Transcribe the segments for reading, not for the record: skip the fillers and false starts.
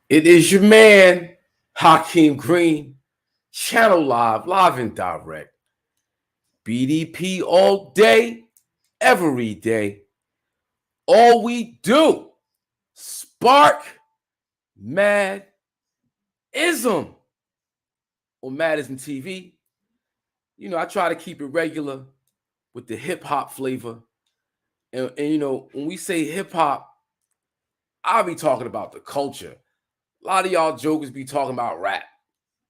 It is your man, Hakeem Green, Channel live and direct. BDP all day, every day. All we do, spark Mad Ism on Mad Ism TV. You know, I try to keep it regular with the hip hop flavor. And you know, when we say hip hop, I'll be talking about the culture. A lot of y'all jokers be talking about rap.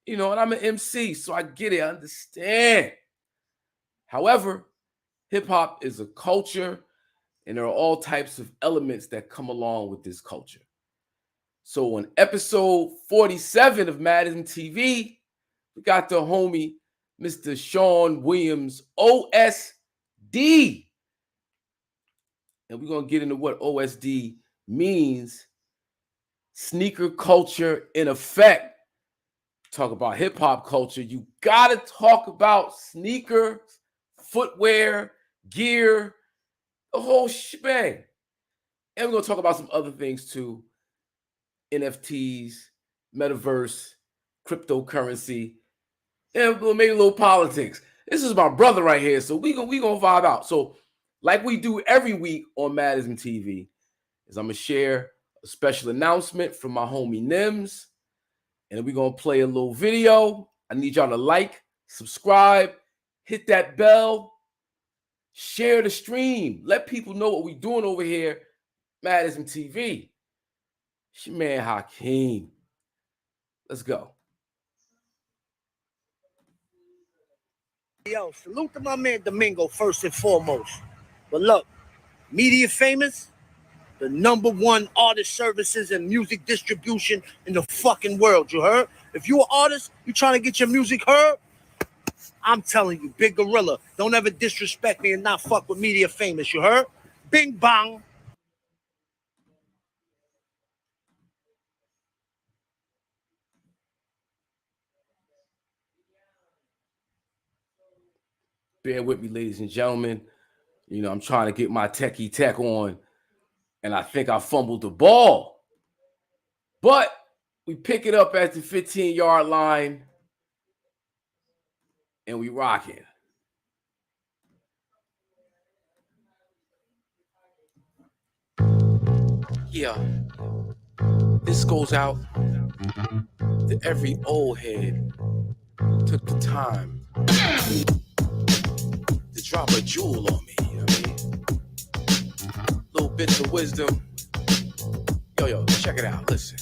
You know, and I'm an MC, so I get it, I understand. However, hip hop is a culture, and there are all types of elements that come along with this culture. So on episode 47 of Madison TV, we got the homie, Mr. Sean Williams, OSD. And we're going to get into what OSD means. Sneaker culture in effect. Talk about hip hop culture. You got to talk about sneakers, footwear, gear, the whole shebang. And we're going to talk about some other things too. NFTs, metaverse, cryptocurrency, and maybe a little politics. This is my brother right here, so we gonna vibe out. So, like we do every week on Madison TV, is I'm gonna share a special announcement from my homie Nims, and we're gonna play a little video. I need y'all to like, subscribe, hit that bell, share the stream, let people know what we're doing over here, Madison TV. It's your man Hakeem. Let's go. Yo, salute to my man Domingo first and foremost. But look, Media Famous, the #1 artist services and music distribution in the fucking world, you heard? If you an artist, you trying to get your music heard, I'm telling you, Big Gorilla, don't ever disrespect me and not fuck with Media Famous, you heard? Bing bang. Bear with me, ladies and gentlemen. You know, I'm trying to get my techie tech on, and I think I fumbled the ball. But we pick it up at the 15-yard line, and we rock it. Yeah. This goes out to every old head who took the time to drop a jewel on me, you know what I mean? Little bits of wisdom. Yo, check it out, listen.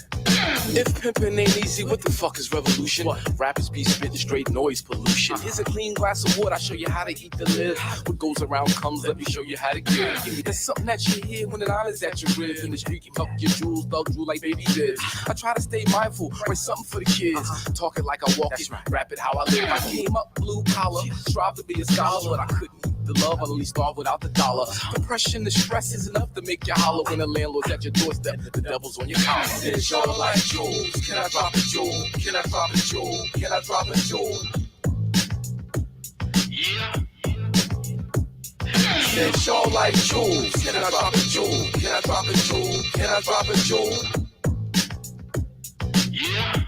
If pimpin' ain't easy, what the fuck is revolution? What? Rappers be spitting straight noise pollution. Here's a clean glass of water, I show you how to eat the live. What goes around comes, let me show you how to give. There's something that you hear when an honest at your rib. In the street, you milk your jewels, thug drool like baby bibs. I try to stay mindful, write something for the kids. Talk it like I walk it, rap it how I live. I came up blue collar, strive to be a scholar, but I couldn't. The love, I'll only starve without the dollar. Depression, the stress is enough to make you holler when the landlord's at your doorstep. The devil's on your collar. It's all like jewels. Can I drop a jewel? Can I drop a jewel? Can I drop a jewel? Yeah. It's all like jewels. Can I drop a jewel? Can I drop a jewel? Can I drop a jewel? Yeah.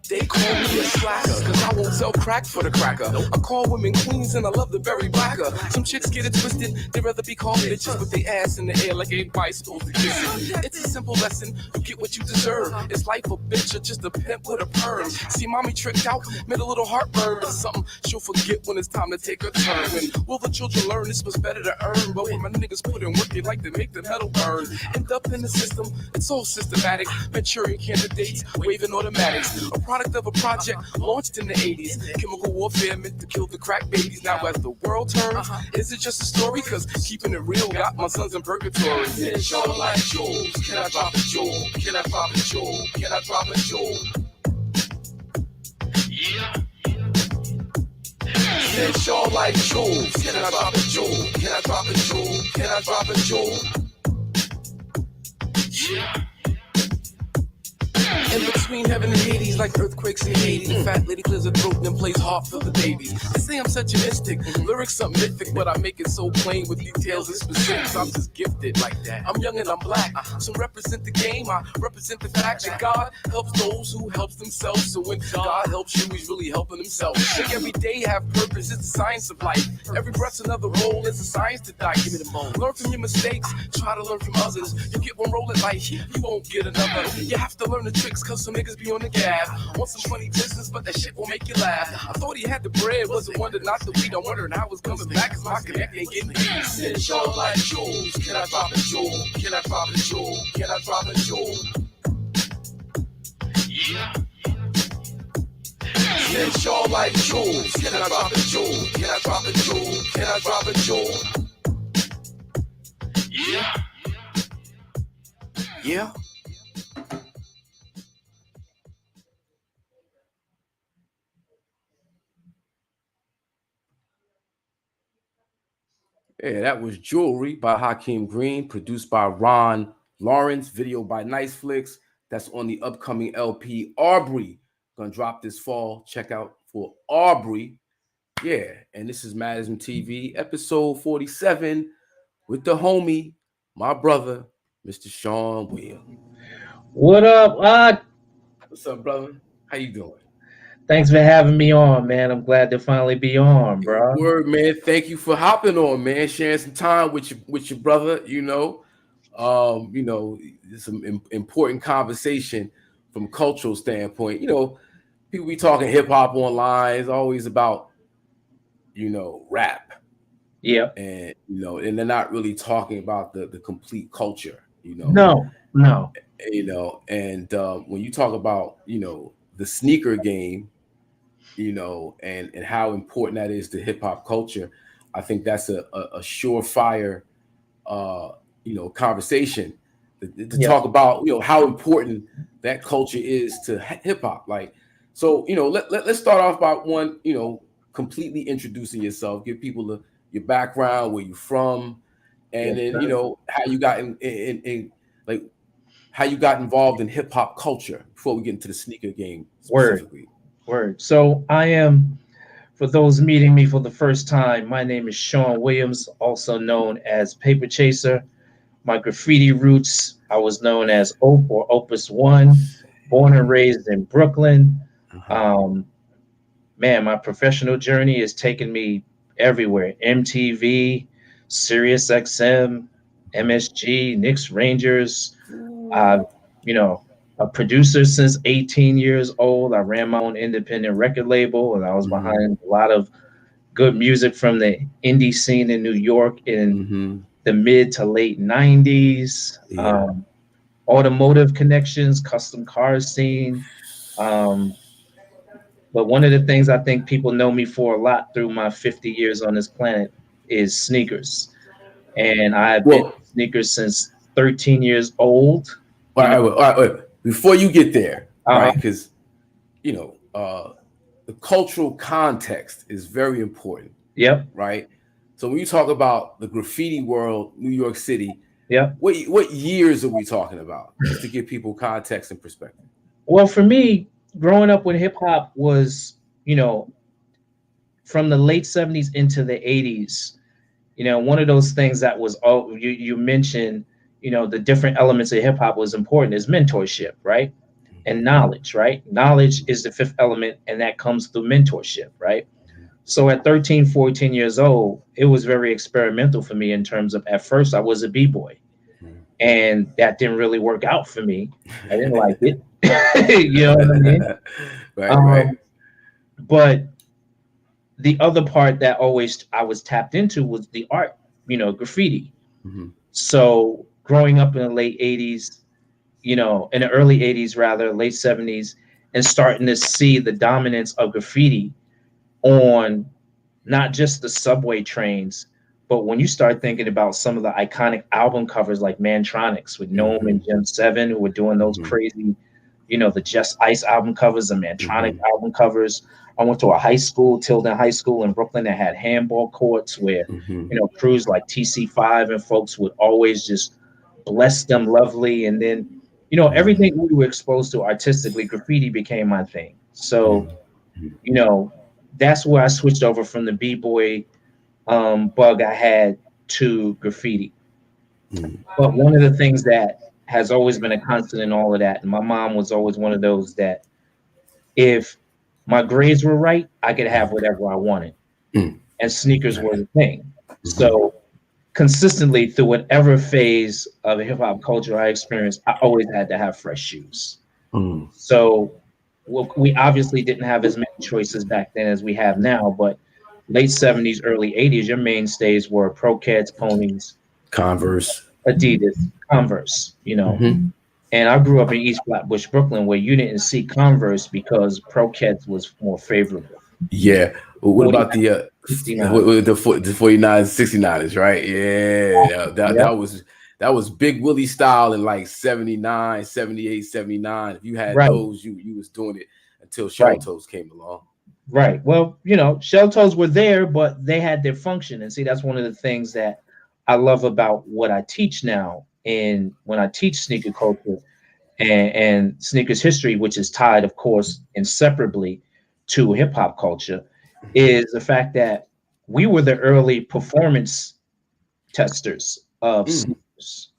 They call me a slacker, cause I won't sell crack for the cracker. I call women queens and I love the berry blacker. Some chicks get it twisted, they'd rather be called bitches with their ass in the air like everybody's supposed to kiss it. It's a simple lesson, you get what you deserve. It's life a bitch or just a pimp with a perm. See mommy tricked out, made a little heartburn. But something she'll forget when it's time to take her turn. When will the children learn this was better to earn? But when my niggas put in work, they like to make the metal burn. End up in the system, it's all systematic. Manchurian candidates, waving automatics. A product of a project launched in the 80s. Chemical warfare meant to kill the crack babies. Now as the world turns, is it just a story? Cause keeping it real got my sons in purgatory. It's all like jewels. Can I drop a jewel? Can I drop a jewel? Can I drop a jewel? Yeah. It's all like jewels. Can I drop a jewel? Can I drop a jewel? Can I drop a jewel? Yeah. In between heaven and Hades, like earthquakes in Haiti. The fat lady clears her throat and then plays harp for the babies. They say I'm such a mystic, lyrics are mythic, but I make it so plain with details and specifics. I'm just gifted like that. I'm young and I'm black, so represent the game. I represent the fact that God helps those who helps themselves. So when God helps you, He's really helping Himself. Think every day have purpose. It's the science of life. Every breath's another role. It's a science to die. Give me the bone. Learn from your mistakes. Try to learn from others. You get one roll at life, you won't get another. You have to learn the tricks, cause some niggas be on the gab. Want some funny business, but that shit will make you laugh. I thought he had the bread, wasn't wonder not the weed. I'm wondering how it's coming back, cause my connect ain't getting heat. Since y'all like jewels, can I drop a jewel? Can I drop a jewel? Can I drop a jewel? Yeah. Since y'all like jewels, can I drop a jewel? Can I drop a jewel? Can I drop a jewel? Yeah. Yeah. Yeah, that was Jewelry by Hakeem Green, produced by Ron Lawrence, video by Niceflix. That's on the upcoming LP Aubrey. Gonna drop this fall. Check out for Aubrey. Yeah, and this is Madism TV, episode 47, with the homie, my brother, Mr. Sean Williams. What up? What's up, brother? How you doing? Thanks for having me on, man. I'm glad to finally be on, bro. Word, man. Thank you for hopping on, man. Sharing some time with your brother. It's some important conversation from a cultural standpoint. People be talking hip hop online. It's always about rap, Yeah. and and they're not really talking about the complete culture. No. And when you talk about the sneaker game, and how important that is to hip hop culture, I think that's a surefire, conversation to Yeah. talk about, how important that culture is to hip hop. Like, so, let's start off by one, completely introducing yourself, give people your background, where you're from, and Yes, then, sir. how you got in like, how you got involved in hip hop culture before we get into the sneaker game Word. specifically. So I am, for those meeting me for the first time, my name is Sean Williams, also known as Paper Chaser. My graffiti roots, I was known as Ope or Opus One, born and raised in Brooklyn. Um, Man, my professional journey has taken me everywhere. MTV, Sirius XM, MSG, Knicks Rangers. Uh, you know, a producer since 18 years old. I ran my own independent record label and I was behind a lot of good music from the indie scene in New York in the mid to late 90s. Yeah. Automotive connections, custom cars scene. Um, but one of the things I think people know me for a lot through my 50 years on this planet is sneakers. And I've been Well, sneakers since 13 years old. all You know, right, wait. Before you get there, uh-huh. right? Because you know, the cultural context is very important, Yep. right? So when you talk about the graffiti world, New York City, Yep. what years are we talking about? Just to give people context and perspective. Well, for me, growing up when hip hop was, you know, from the late 70s into the 80s, one of those things that was all you mentioned, the different elements of hip hop was important is mentorship, right? And knowledge, right? Knowledge is the fifth element, and that comes through mentorship, right? So at 13, 14 years old, it was very experimental for me in terms of at first I was a b-boy and that didn't really work out for me. I didn't like it. You know what I mean? Right. But the other part that always I was tapped into was the art, graffiti. So growing up in the late 80s, in the early 80s rather, late 70s, and starting to see the dominance of graffiti on not just the subway trains, but when you start thinking about some of the iconic album covers like Mantronics with Gnome and Jim Seven, who were doing those crazy, the Just Ice album covers and Mantronic album covers. I went to a high school, Tilden High School in Brooklyn, that had handball courts where, crews like TC5 and folks would always just bless them lovely. And then you know, everything we were exposed to artistically, graffiti became my thing. So, you know, that's where I switched over from the b-boy bug I had to graffiti. But one of the things that has always been a constant in all of that, and my mom was always one of those that if my grades were right, I could have whatever I wanted. And sneakers were the thing. So consistently through whatever phase of hip hop culture I experienced, I always had to have fresh shoes. So we obviously didn't have as many choices back then as we have now, but late 70s, early 80s, your mainstays were Pro Keds, Ponies, Converse. Adidas, Converse, you know. And I grew up in East Flatbush, Brooklyn, where you didn't see Converse because Pro Keds was more favorable. Yeah. What about the 69. the 49 69ers, right? Yeah. Yep. That was Big Willie style in like 79, 78, 79. If you had Right. those, you was doing it until Shell Right. Toes came along. Right. Well, you know, shell toes were there, but they had their function. And see, that's one of the things that I love about what I teach now. And when I teach sneaker culture and sneakers history, which is tied, of course, inseparably to hip hop culture, is the fact that we were the early performance testers of sneakers.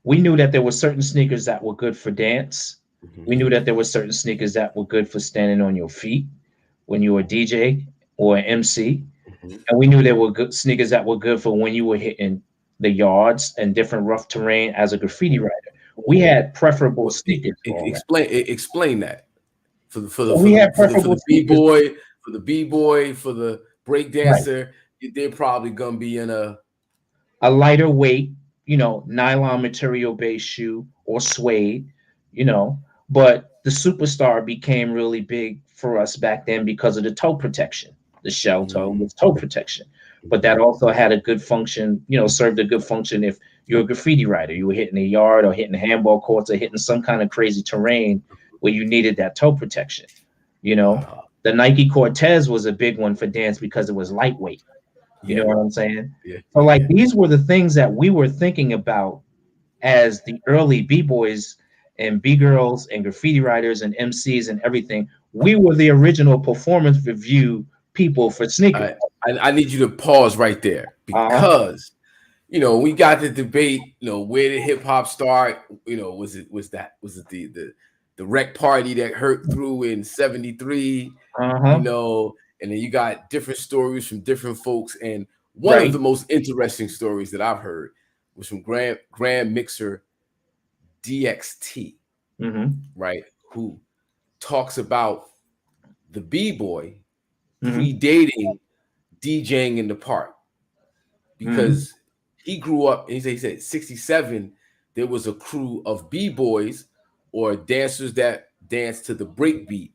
We knew that there were certain sneakers that were good for dance. We knew that there were certain sneakers that were good for standing on your feet when you were a DJ or an MC. And we knew there were good sneakers that were good for when you were hitting the yards and different rough terrain as a graffiti writer. We had preferable sneakers for all that. Explain that for So we had preferable the sneakers. b-boy, for the break Right. dancer. They're probably gonna be in A lighter weight, you know, nylon material based shoe or suede, you know. But the superstar became really big for us back then because of the toe protection. The shell toe was toe protection. But that also had a good function, you know, served a good function if you're a graffiti writer. You were hitting a yard or hitting handball courts or hitting some kind of crazy terrain where you needed that toe protection. You know, the Nike Cortez was a big one for dance because it was lightweight. You know what I'm saying? So like these were the things that we were thinking about as the early b-boys and b-girls and graffiti writers and MCs and everything. We were the original performance review people for sneakers. I need you to pause right there because you know we got the debate. You know, where did hip hop start? You know, was it the rec party that hurt through in 73? You know, and then you got different stories from different folks. And one of the most interesting stories that I've heard was from Grand Mixer DXT, right? Who talks about the b-boy predating DJing in the park because he grew up and he said 67 there was a crew of b-boys or dancers that dance to the break beat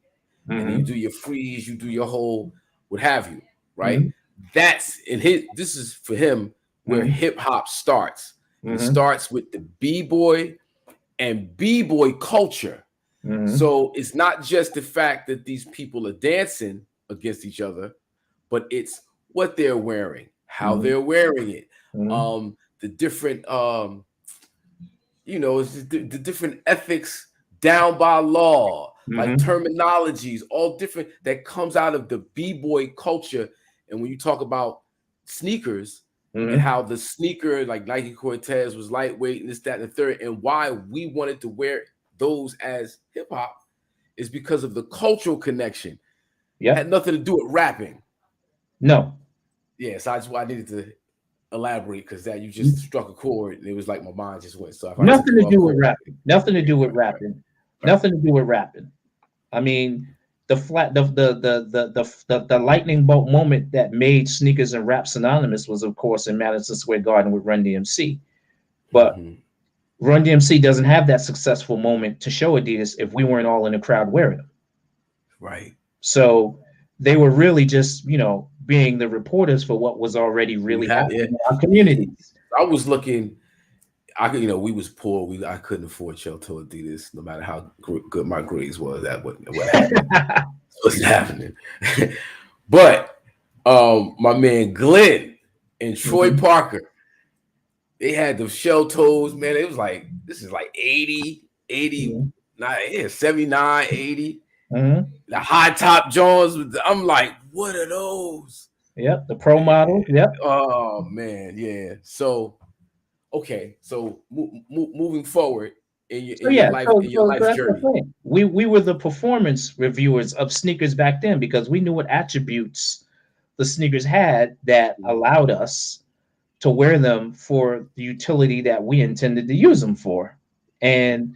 and you do your freeze, you do your whole what have you, right? That's in this is for him where hip hop starts. It starts with the b-boy and b-boy culture. So it's not just the fact that these people are dancing against each other, but it's what they're wearing, how they're wearing it, the different you know, it's the different ethics down by law, like terminologies, all different that comes out of the b-boy culture. And when you talk about sneakers and how the sneaker like Nike Cortez was lightweight and this, that, and the third, and why we wanted to wear those as hip hop is because of the cultural connection. Had nothing to do with rapping. No. Yeah, so I needed to elaborate because that you just struck a chord and it was like my mind just went. So nothing to do with rapping. Nothing to do with rapping. Nothing to do with rapping. I mean, the lightning bolt moment that made sneakers and rap synonymous was, of course, in Madison Square Garden with Run DMC. But Run DMC doesn't have that successful moment to show Adidas if we weren't all in the crowd wearing them. Right. So they were really just, you know, being the reporters for what was already really happening in our communities. I was looking. You know, we was poor. I couldn't afford Shelto Adidas, no matter how good my grades was. That what happened. What's happening? But my man Glenn and Troy Parker, they had the shell toes. Man, it was like this is like 80. 80, Mhm. 79, 80. Mhm. The high top Jones. I'm like, what are those? Yep, the pro models. Yep. Oh man, yeah. So okay, so moving forward So yeah, in your so life's that's the journey. thing. We were the performance reviewers of sneakers back then because we knew what attributes the sneakers had that allowed us to wear them for the utility that we intended to use them for. And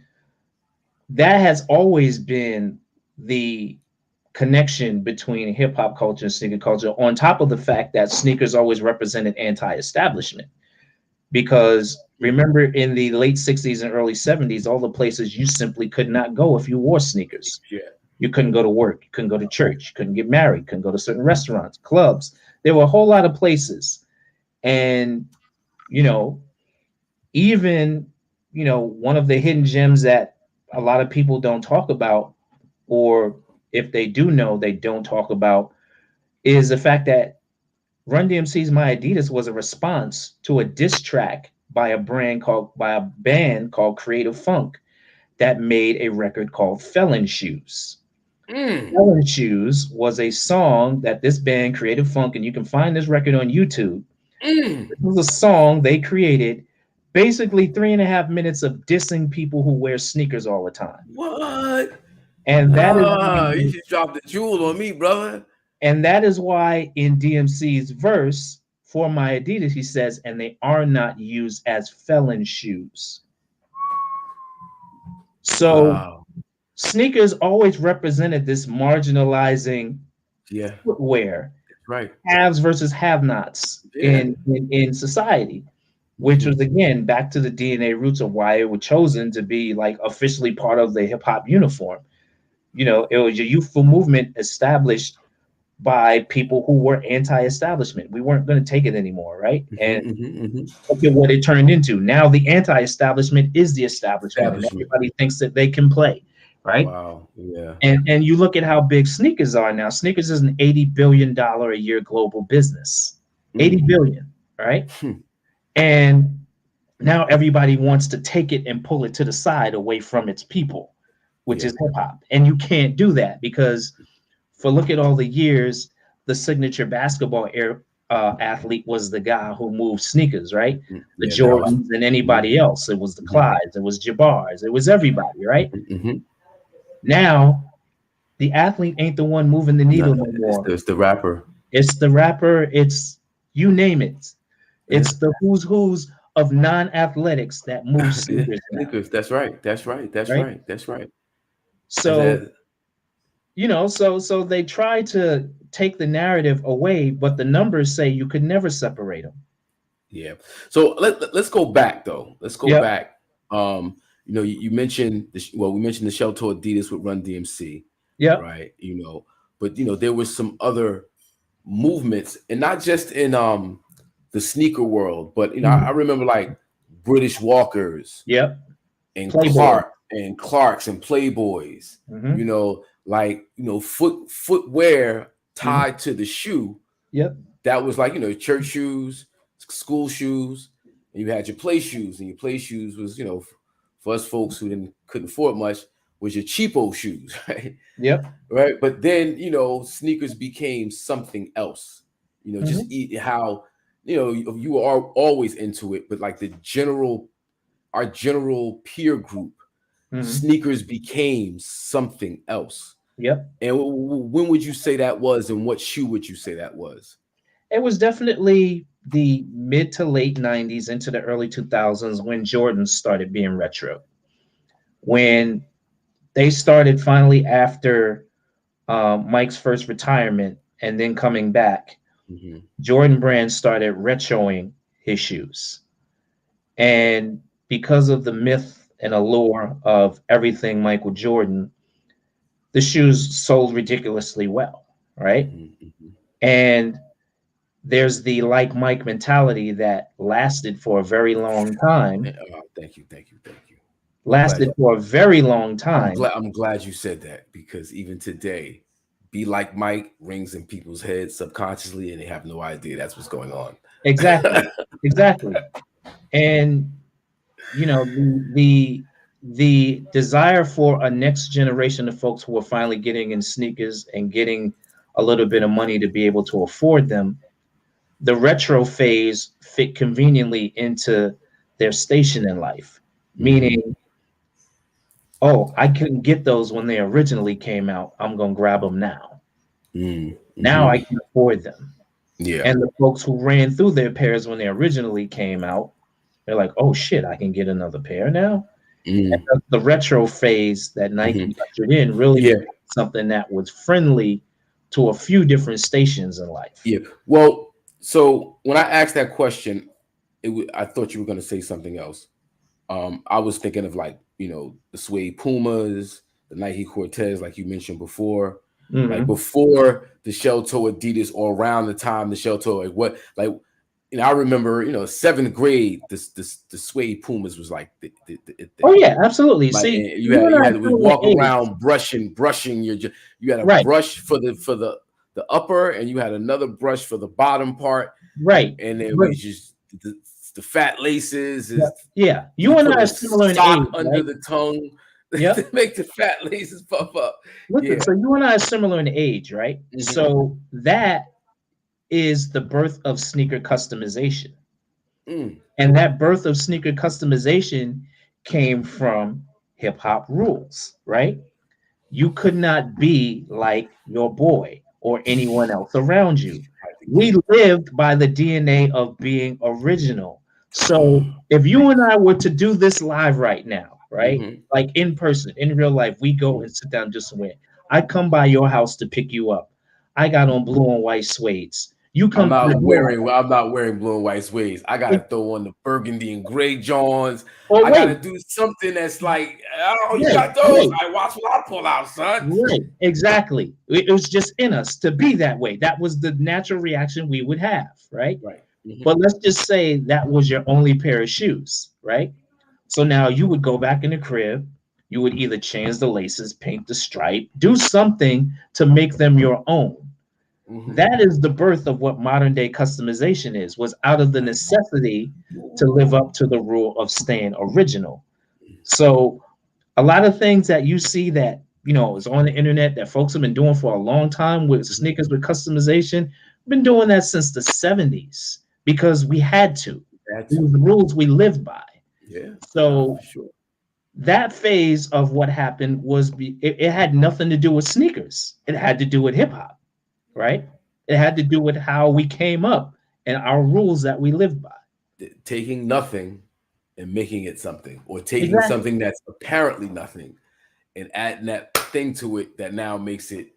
that has always been the connection between hip hop culture and sneaker culture, on top of the fact that sneakers always represented anti establishment. Because remember, in the late 60s and early 70s, all the places you simply could not go if you wore sneakers. Yeah. You couldn't go to work, you couldn't go to church, you couldn't get married, couldn't go to certain restaurants, clubs. There were a whole lot of places. And, you know, even, one of the hidden gems that a lot of people don't talk about, or if they do know, they don't talk about, is the fact that Run DMC's My Adidas was a response to a diss track by a band called Creative Funk that made a record called Felon Shoes. Mm, Felon Shoes was a song that this band, Creative Funk, and you can find this record on YouTube. mm. It was a song they created, basically 3.5 minutes of dissing people who wear sneakers all the time. What? And that is Ah, you why, just dropped the jewel on me, brother. and that is why in DMC's verse for My Adidas, he says, and they are not used as felon shoes. So Wow. sneakers always represented this marginalizing Yeah, footwear, that's right. haves versus have-nots Yeah. in society, which was Hmm. again back to the DNA roots of why it was chosen to be like officially part of the hip hop uniform. It was a youthful movement established by people who were anti-establishment. We weren't going to take it anymore, right? Hmm. And Hmm. Hmm. look at what it turned into. Now the anti-establishment is the establishment, and Establishment. everybody thinks that they can play, right? Wow. Yeah. And you look at how big sneakers are now. Sneakers is an $80 billion a year global business. 80 Mm. billion, right? Hmm. And now everybody wants to take it and pull it to the side away from its people, which Yeah. is hip hop. And you can't do that because for look at all the years, the signature basketball athlete was the guy who moved sneakers, right? Mm. The Yeah. Now it's. Jordans and Hmm. anybody else. It was the Hmm. Clydes, it was Jabars, it was everybody, right? Hmm. Now the athlete ain't the one moving the No, needle no more. it's the rapper. It's the rapper, it's you name it. Yeah. It's the who's of non-athletics that move Yeah. sneakers now, Sneakers. That's right. That's right. That's right? right. That's right. I So, said, so they try to take the narrative away, but the numbers say you could never separate them. yeah. So let's go back though. Let's go Yep. back. You mentioned we mentioned the Shell to Adidas with Run DMC, Yep. right? But there was some other movements, and not just in the sneaker world, but I Mhm. remember like British Walkers Yep. and Playboy. Clarks and Playboys, Hmm. footwear Hmm. tied to the shoe Yep. that was like church shoes, school shoes, and you had your play shoes, and your play shoes was for us folks who couldn't afford much was your cheapo shoes, right? Yep. Right, but then sneakers became something else. Just Hmm. eat how you are always into it, but like our general peer group, Hmm. sneakers became something else. Yep. And when would you say that was, and what shoe would you say that was? It was definitely the mid to late 90s into the early 2000s when Jordans started being retro. When they started finally after Mike's first retirement and then coming back, Hmm. Jordan Brand started retroing his shoes. And because of the myth and allure of everything Michael Jordan, the shoes sold ridiculously well, right? Hmm. Hmm. And there's the like Mike mentality that lasted for a very long time, Thank you, thank you, thank you. I'm glad. lasted for a very long time. I'm glad you said that, because even today, be like Mike rings in people's heads subconsciously, and they have no idea that's what's going on. Exactly. Exactly. And the the desire for a next generation of folks who are finally getting in sneakers and getting a little bit of money to be able to afford them, the retro phase fit conveniently into their station in life, meaning, oh, I couldn't get those when they originally came out. I'm going to grab them now. Now I can afford them. Yeah. And the folks who ran through their pairs when they originally came out, they're like, oh shit, I can get another pair now. And the retro phase that Nike ushered in really Yeah. became something that was friendly to a few different stations in life. Yeah. Well, so when I asked that question, I thought you were going to say something else. I was thinking of like, the suede Pumas, the Nike Cortez, like you mentioned before, like before the shell toe Adidas, or around the time the shell toe, I remember, seventh grade, the suede Pumas was like the Oh thing. yeah, absolutely. Like, See, you you and I had are to similar walk in age. around brushing you had a Right, brush for the upper, and you had another brush for the bottom part, right. and then But we just the fat laces yeah, is yeah, you you and put I are a similar in sock age, under right? the tongue Yep. to make the fat laces puff up. Listen, Yeah. so you and I are similar in age, right? Mm-hmm. So that is the birth of sneaker customization. And that birth of sneaker customization came from hip hop rules, right? You could not be like your boy or anyone else around you. We lived by the DNA of being original. So if you and I were to do this live right now, right? Mm-hmm. Like in person, in real life, we go and sit down and do somewhere. I come by your house to pick you up. I got on blue and white suedes. You I'm come by not your wearing I'm not wearing blue and white suede. I house. gotta throw on the burgundy and gray Johns. Oh, I wait. gotta do something that's like, oh, you Right, got those. right. I watch what I pull out, son. Right, exactly. It was just in us to be that way. That was the natural reaction we would have, right? Right. But let's just say that was your only pair of shoes, right? So now you would go back in the crib, you would either change the laces, paint the stripe, do something to make them your own. That is the birth of what modern day customization is, was out of the necessity to live up to the rule of staying original. So a lot of things that you see that is on the internet that folks have been doing for a long time with sneakers with customization, been doing that since the 70s because we had to. That's It was the rules we lived by. yeah, So for sure. that phase of what happened it had nothing to do with sneakers. It had to do with hip hop, right? It had to do with how we came up and our rules that we lived by. Taking nothing and making it something, or taking Exactly. something that's apparently nothing and adding that thing to it that now makes it,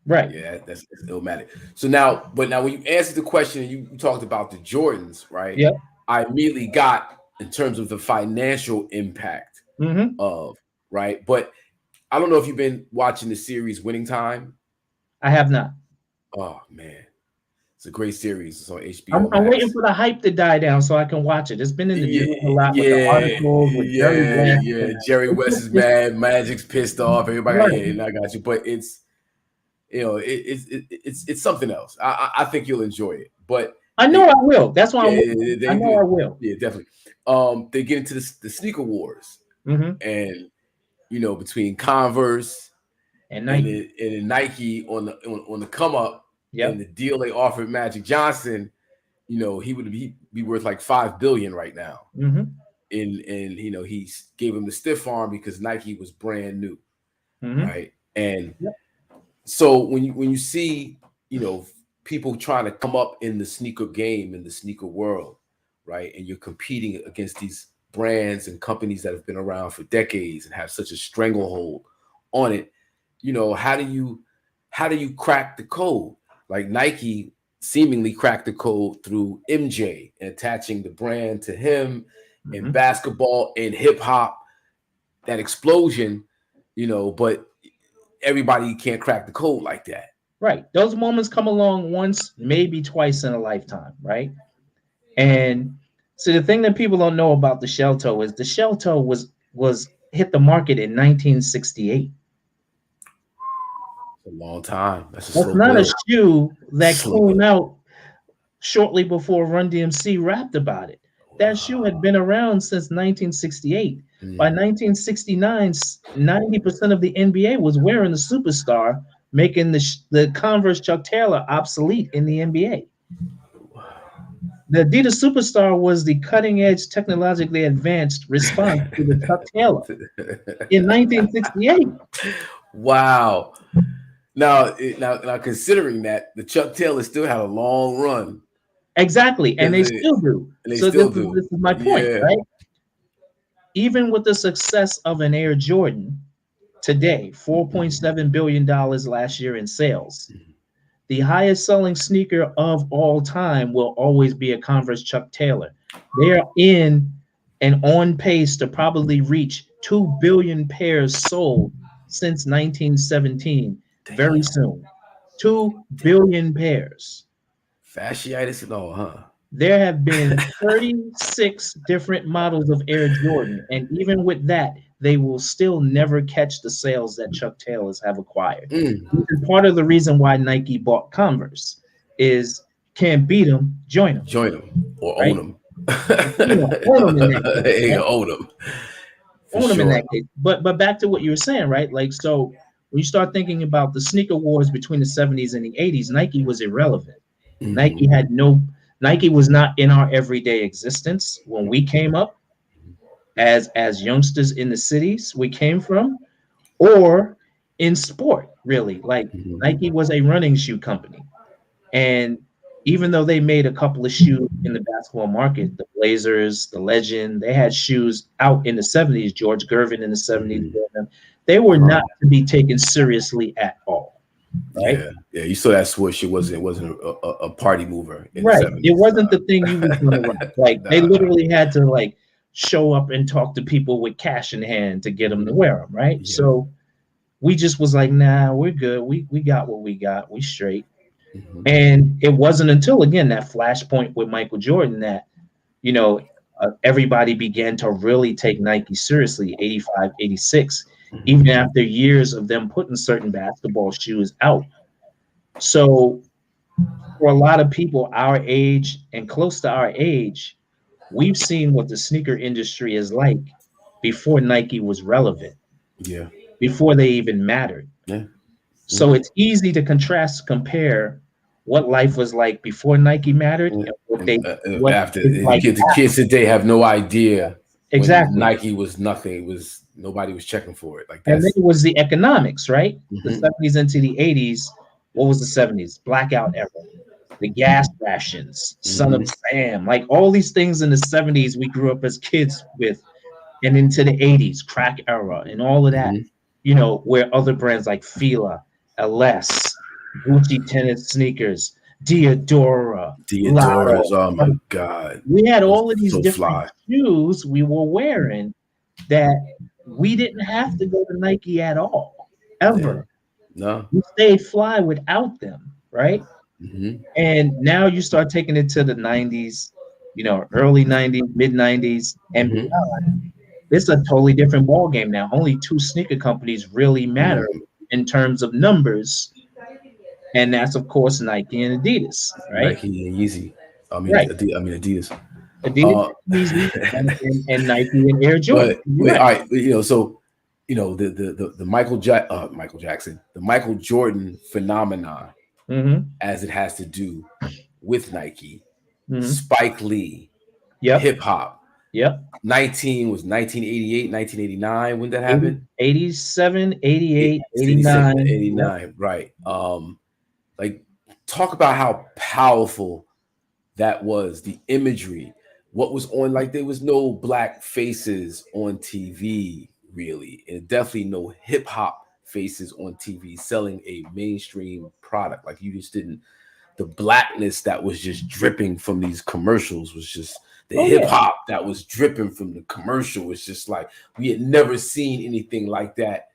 Right. yeah, that's illmatic. So now, but now when you answered the question and you talked about the Jordans, right? Yep. I immediately got in terms of the financial impact Mm-hmm. of, right? But I don't know if you've been watching the series Winning Time. I have not. Oh man, it's a great series. It's on I'm, HBO I'm waiting Max. for the hype to die down so I can watch it. It's been in the Yeah, news a lot with the yeah, articles with Jerry yeah, West. yeah. And Jerry West is it's mad. Magic's pissed off. Everybody, right. yeah, and I got you. But it's, it's something else. I think you'll enjoy it. But I know they, I will. That's why yeah, I'm waiting. I they know I do. will. Yeah, definitely. They get into the sneaker wars, Mm-hmm. and between Converse And and Nike. and Nike on the come up, and Yep. the deal they offered Magic Johnson, he would be worth like $5 billion right now. Mm-hmm. And he gave him the stiff arm because Nike was brand new, Mm-hmm. right? And Yep. so when you see people trying to come up in the sneaker game, in the sneaker world, right, and you're competing against these brands and companies that have been around for decades and have such a stranglehold on it, how do you crack the code? Like Nike seemingly cracked the code through MJ and attaching the brand to him in Mm-hmm. basketball and hip hop, that explosion, but everybody can't crack the code like that. Right. Those moments come along once, maybe twice in a lifetime, right? And so the thing that people don't know about the shell toe is the shell toe was hit the market in 1968. It's a long time. That's a That's slow not a build. shoe that Slow came build. out shortly before Run DMC rapped about it. That shoe had been around since 1968. By 1969, 90% of the NBA was wearing the Superstar, making the Converse Chuck Taylor obsolete in the NBA. The Adidas Superstar was the cutting edge, technologically advanced response to the Chuck Taylor in 1968. Wow. Now, considering that the Chuck Taylor still had a long run, Exactly, and they because still do. and they So still do. this is my point, Yeah. right? Even with the success of an Air Jordan today, $4.7 billion last year in sales, the highest selling sneaker of all time will always be a Converse Chuck Taylor. They are in and on pace to probably reach 2 billion pairs sold since 1917 very soon. 2 billion pairs. Fasciitis and all, huh? There have been 36 different models of Air Jordan, and even with that, they will still never catch the sales that Chuck Taylors have acquired. And part of the reason why Nike bought Converse is can't beat them, join them. Join them or Right? own them. Own them in that case. Hey, Right? own them. Own them in that case. But back to what you were saying, right? Like, so when you start thinking about the sneaker wars between the 70s and the 80s, Nike was irrelevant. Nike was not in our everyday existence when we came up as youngsters in the cities we came from, or in sport, really. Like Nike was a running shoe company. And even though they made a couple of shoes in the basketball market, the Blazers, the Legend, they had shoes out in the 70s, George Gervin in the 70s, they were not to be taken seriously at all. Right? Yeah. You saw that swoosh. It wasn't a party mover in right. the 70s. It wasn't the thing you was gonna run. Like they literally had to like show up and talk to people with cash in hand to get them to wear them. Right. Yeah. So we just was like, nah, we're good. We got what we got. We straight. And it wasn't until again that flashpoint with Michael Jordan that, everybody began to really take Nike seriously, 85, 86, even after years of them putting certain basketball shoes out. So for a lot of people our age and close to our age, we've seen what the sneaker industry is like before Nike was relevant. Yeah. Before they even mattered. Yeah. So it's easy to compare what life was like before Nike mattered and what after. like The kids today have no idea. Exactly. Nike was nothing. Nobody was checking for it. Like that. And then it was the economics, right? The 70s into the 80s. What was the 70s? Blackout era. The gas rations, Son of Sam, like all these things in the 70s we grew up as kids with, and into the 80s, crack era, and all of that, where other brands like Fila, LS, Gucci tennis sneakers, Diodora, oh my God. We had all of these different shoes we were wearing that we didn't have to go to Nike at all, ever. Yeah. No. We stayed fly without them, right? And now you start taking it to the 90s, early 90s, mid 90s, and beyond. It's a totally different ball game now. Only two sneaker companies really matter in terms of numbers, and that's of course Nike and Adidas, right? Nike and Yeezy. Adidas. Adidas, Yeezy, and Nike and Air Jordan. All right, so the Michael Jackson, the Michael Jordan phenomenon, as it has to do with Nike, Spike Lee, hip hop. Yep. 1988, 1989 when that happened? 87, 88, 89. 89, yep. Right. Like talk about how powerful that was, the imagery, what was on, like there was no black faces on TV really, and definitely no hip hop faces on TV selling a mainstream product. Like you just didn't, the blackness that was just dripping from these commercials was just the hip hop that was dripping from the commercial. Was just like we had never seen anything like that,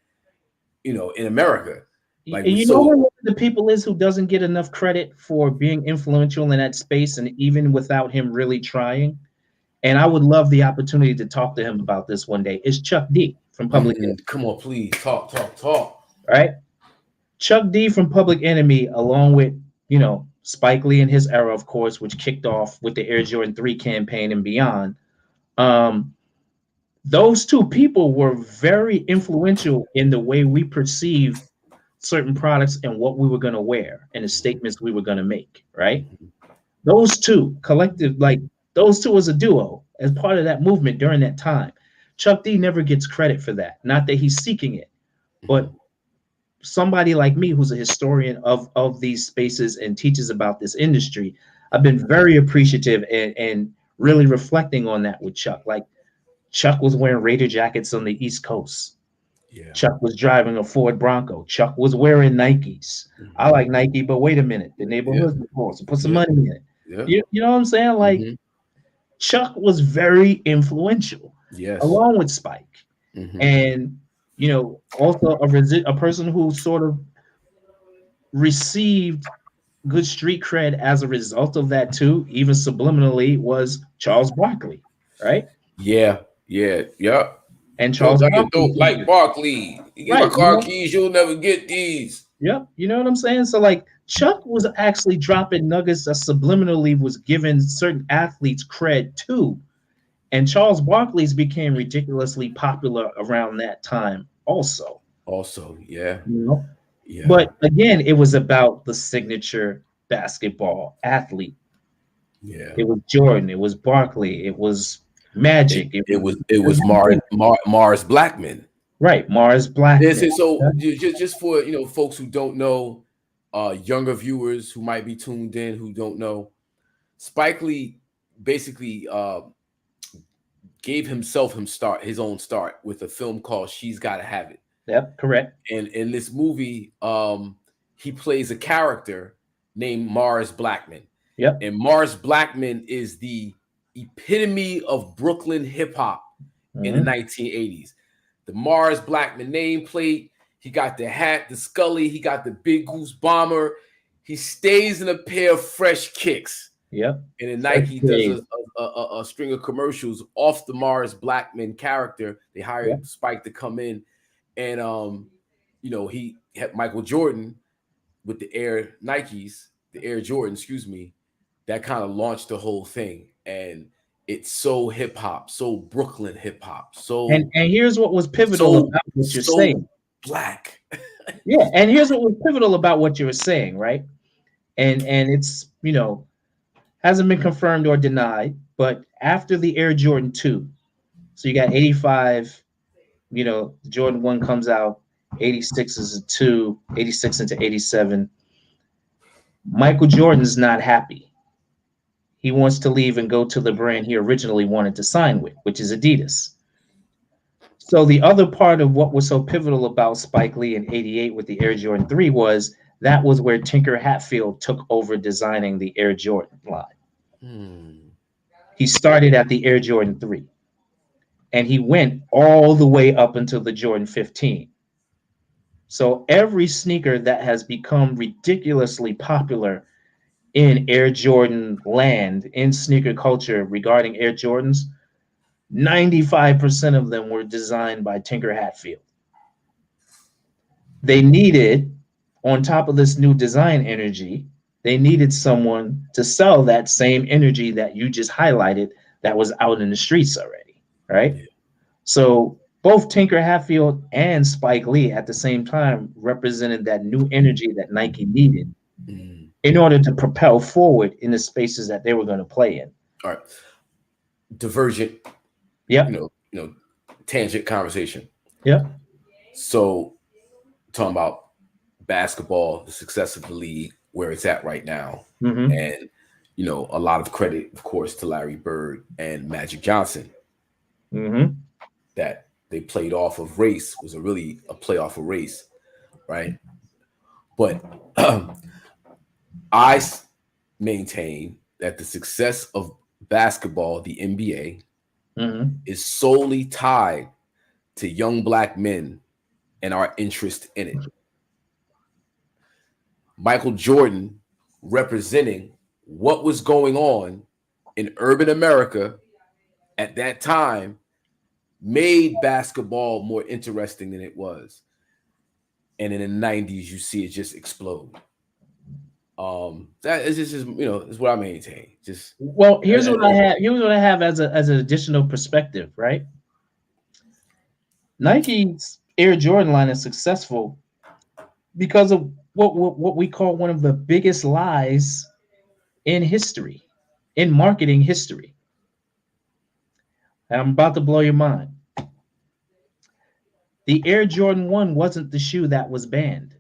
in America. Like what the people is who doesn't get enough credit for being influential in that space, and even without him really trying. And I would love the opportunity to talk to him about this one day. Is Chuck D from Public Enemy. Come on, please talk. All right, Chuck D from Public Enemy, along with Spike Lee in his era, of course, which kicked off with the Air Jordan 3 campaign and beyond. Um, those two people were very influential in the way we perceived certain products and what we were going to wear and the statements we were going to make, right? Those two collective, like those two as a duo, as part of that movement during that time. Chuck D never gets credit for that. Not that he's seeking it, but somebody like me who's a historian of these spaces and teaches about this industry, I've been very appreciative and really reflecting on that with Chuck. Like Chuck was wearing Raider jackets on the East Coast. Yeah. Chuck was driving a Ford Bronco. Chuck was wearing Nikes. I like Nike, but wait a minute, the neighborhood's before, so put some money in it. Yeah. You know what I'm saying? Like Chuck was very influential, Yes. along with Spike, and also a person who sort of received good street cred as a result of that too, even subliminally, was Charles Barkley, right? Yeah. Yeah. Yeah. And Charles Barkley Don't like Barkley. You get my right, car keys, you'll never get these. Yep, you know what I'm saying? So like Chuck was actually dropping nuggets that subliminally was giving certain athletes cred too. And Charles Barkley's became ridiculously popular around that time also. Also, yeah. You know? Yeah. But again, it was about the signature basketball athlete. Yeah. It was Jordan, it was Barkley, it was Magic. It was Mars Blackman. Right, Mars Blackman. So just for folks who don't know, younger viewers who might be tuned in who don't know, Spike Lee basically gave himself his own start with a film called She's Gotta Have It. Yep, correct. And in this movie, he plays a character named Mars Blackman. Yep. And Mars Blackman is the epitome of Brooklyn hip hop in the 1980s. The Mars Blackman nameplate, he got the hat, the Scully, he got the Big Goose bomber. He stays in a pair of fresh kicks. Yep. And then Nike does a string of commercials off the Mars Blackman character. They hired Spike to come in, and he had Michael Jordan with the Air Jordan, that kind of launched the whole thing. And it's so hip hop, so Brooklyn hip hop. So and here's what was pivotal about what you're saying. Black. Yeah, and here's what was pivotal about what you were saying, right? And it's hasn't been confirmed or denied, but after the Air Jordan 2, so you got 85, the Jordan 1 comes out, 86 is a 2, 86 into 87. Michael Jordan's not happy. He wants to leave and go to the brand he originally wanted to sign with, which is Adidas. So the other part of what was so pivotal about Spike Lee in 88 with the Air Jordan 3 was that was where Tinker Hatfield took over designing the Air Jordan line. He started at the Air Jordan 3 and he went all the way up until the Jordan 15. So every sneaker that has become ridiculously popular in Air Jordan land, in sneaker culture regarding Air Jordans, 95% of them were designed by Tinker Hatfield. They needed, on top of this new design energy, they needed someone to sell that same energy that you just highlighted that was out in the streets already, right? Yeah. So both Tinker Hatfield and Spike Lee at the same time represented that new energy that Nike needed in order to propel forward in the spaces that they were going to play in. All right. Divergent. Yeah. Tangent conversation. Yeah. So talking about basketball, the success of the league, where it's at right now. And, a lot of credit, of course, to Larry Bird and Magic Johnson. That they played off of race was really a play off of race, right? But I maintain that the success of basketball, the NBA, is solely tied to young Black men and our interest in it. Michael Jordan representing what was going on in urban America at that time made basketball more interesting than it was. And in the 90s, you see it just explode. That is just is what I maintain. Just Well, uh, here's what I uh, have. Here's what I have as an additional perspective, right? Nike's Air Jordan line is successful because of what we call one of the biggest lies in history, in marketing history. And I'm about to blow your mind. The Air Jordan 1 wasn't the shoe that was banned.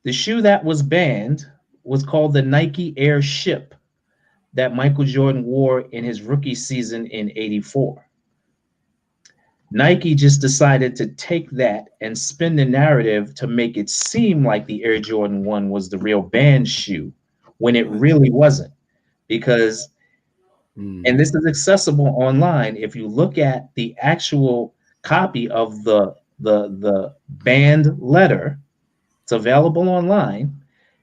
The shoe that was banned was called the Nike Air Ship that Michael Jordan wore in his rookie season in 84. Nike just decided to take that and spin the narrative to make it seem like the Air Jordan 1 was the real banned shoe when it really wasn't. Because, and this is accessible online, if you look at the actual copy of the banned letter, it's available online.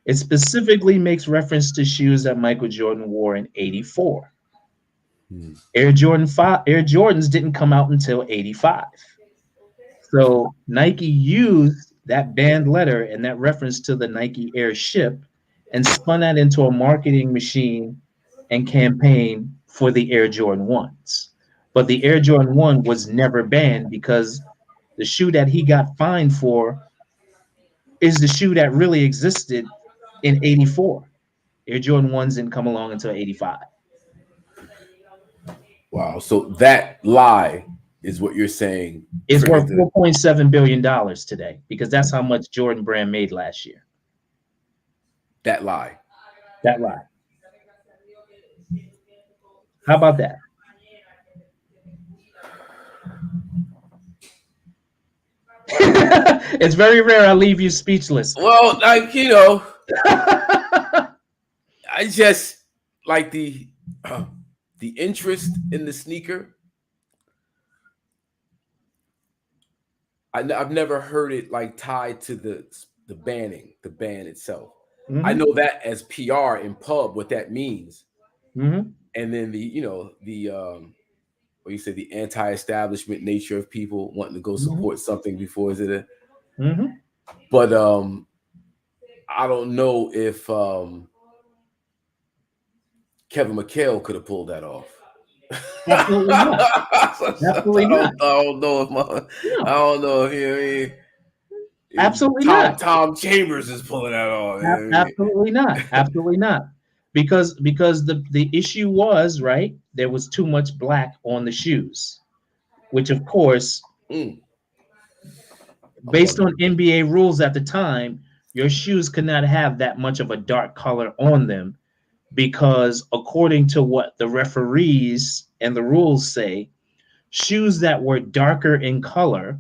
It specifically makes reference to shoes that Michael Jordan wore in 84. Air Jordan 5, Air Jordans didn't come out until 85. So Nike used that banned letter and that reference to the Nike Air ship and spun that into a marketing machine and campaign for the Air Jordan 1s. But the Air Jordan 1 was never banned because the shoe that he got fined for is the shoe that really existed in 84. Air Jordan 1s didn't come along until 85. wow. So that lie is what you're saying It's worth triggered the $4.7 billion today because that's how much Jordan Brand made last year. that lie. That lie. How about that? It's very rare I leave you speechless. Well, like I just like the interest in the sneaker. I've never heard it like tied to the ban itself. I Mm-hmm. know that as PR in pub what that means, Mm-hmm. and then the what you say the anti-establishment nature of people wanting to go Mm-hmm. support something before is it a, Mm-hmm. but I don't know if Kevin McHale could have pulled that off. Absolutely not. Absolutely not. I don't know if I No. don't know if if Absolutely Tom not. Tom Chambers is pulling that off. Absolutely not. Absolutely not. Because the issue was, right, there was too much black on the shoes, which of course, Mm, based okay. on NBA rules at the time, your shoes could not have that much of a dark color on them because according to what the referees and the rules say, shoes that were darker in color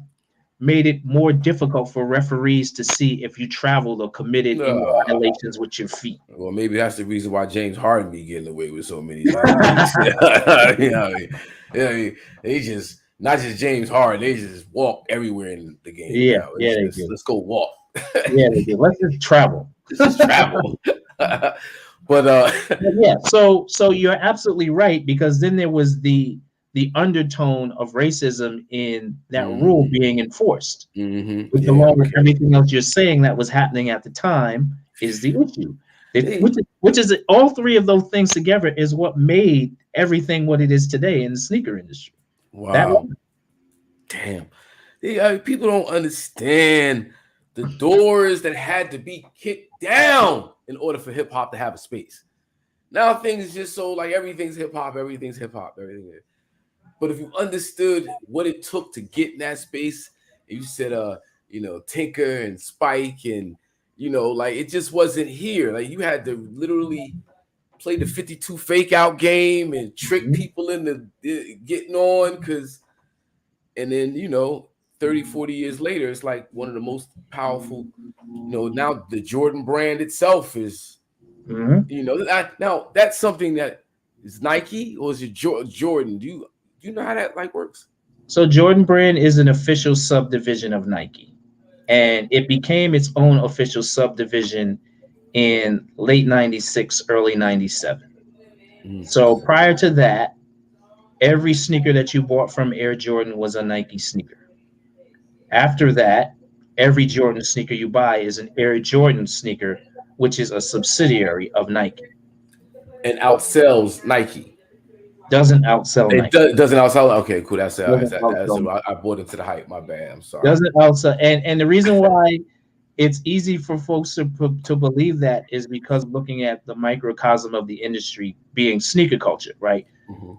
made it more difficult for referees to see if you traveled or committed any Uh, violations with your feet. well, maybe that's the reason why James Harden be getting away with so many things. They just not just James Harden. They just walk everywhere in the game Yeah, now. yeah, It's they just do. let's go walk. Yeah, they do. Let's just travel. Let's just travel. But But yeah, so you're absolutely right because then there was the undertone of racism in that rule being enforced, which yeah, along with okay. everything else you're saying that was happening at the time is the issue. They, Which is all three of those things together is what made everything what it is today in the sneaker industry. That wow, damn. People don't understand the doors that had to be kicked down in order for hip hop to have a space. Now things just so like everything's hip hop, everything's hip hop, everything. But if you understood what it took to get in that space, and you said, Tinker and Spike, and like it just wasn't here. Like you had to literally play the 52 fake out game and trick people into getting on, and then 30, 40 years later, it's like one of the most powerful. Now the Jordan brand itself is, Mhm. now that's something that is Nike or is it Jordan? Do you know how that like works? So Jordan Brand is an official subdivision of Nike, and it became its own official subdivision in late 96, early 97. Mm. So prior to that, every sneaker that you bought from Air Jordan was a Nike sneaker. After that, every Jordan sneaker you buy is an Air Jordan sneaker, which is a subsidiary of Nike. And outsells Nike. Doesn't outsell It Nike. doesn't outsell. Okay, cool. That's Doesn't outsell Nike. I bought into the hype. My bad. I'm sorry. Doesn't outsell. And the reason why it's easy for folks to believe that is because looking at the microcosm of the industry being sneaker culture, right? Mm-hmm.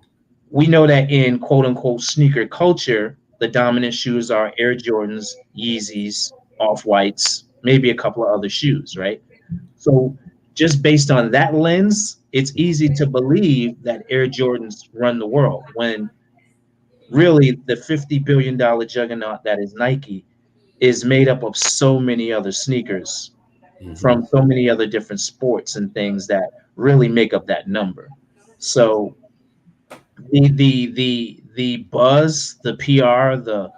We know that in quote unquote sneaker culture, the dominant shoes are Air Jordans, Yeezys, Off Whites, maybe a couple of other shoes, right? So just based on that lens, it's easy to believe that Air Jordans run the world when really the $50 billion juggernaut that is Nike is made up of so many other sneakers from so many other different sports and things that really make up that number. So the buzz, the PR, the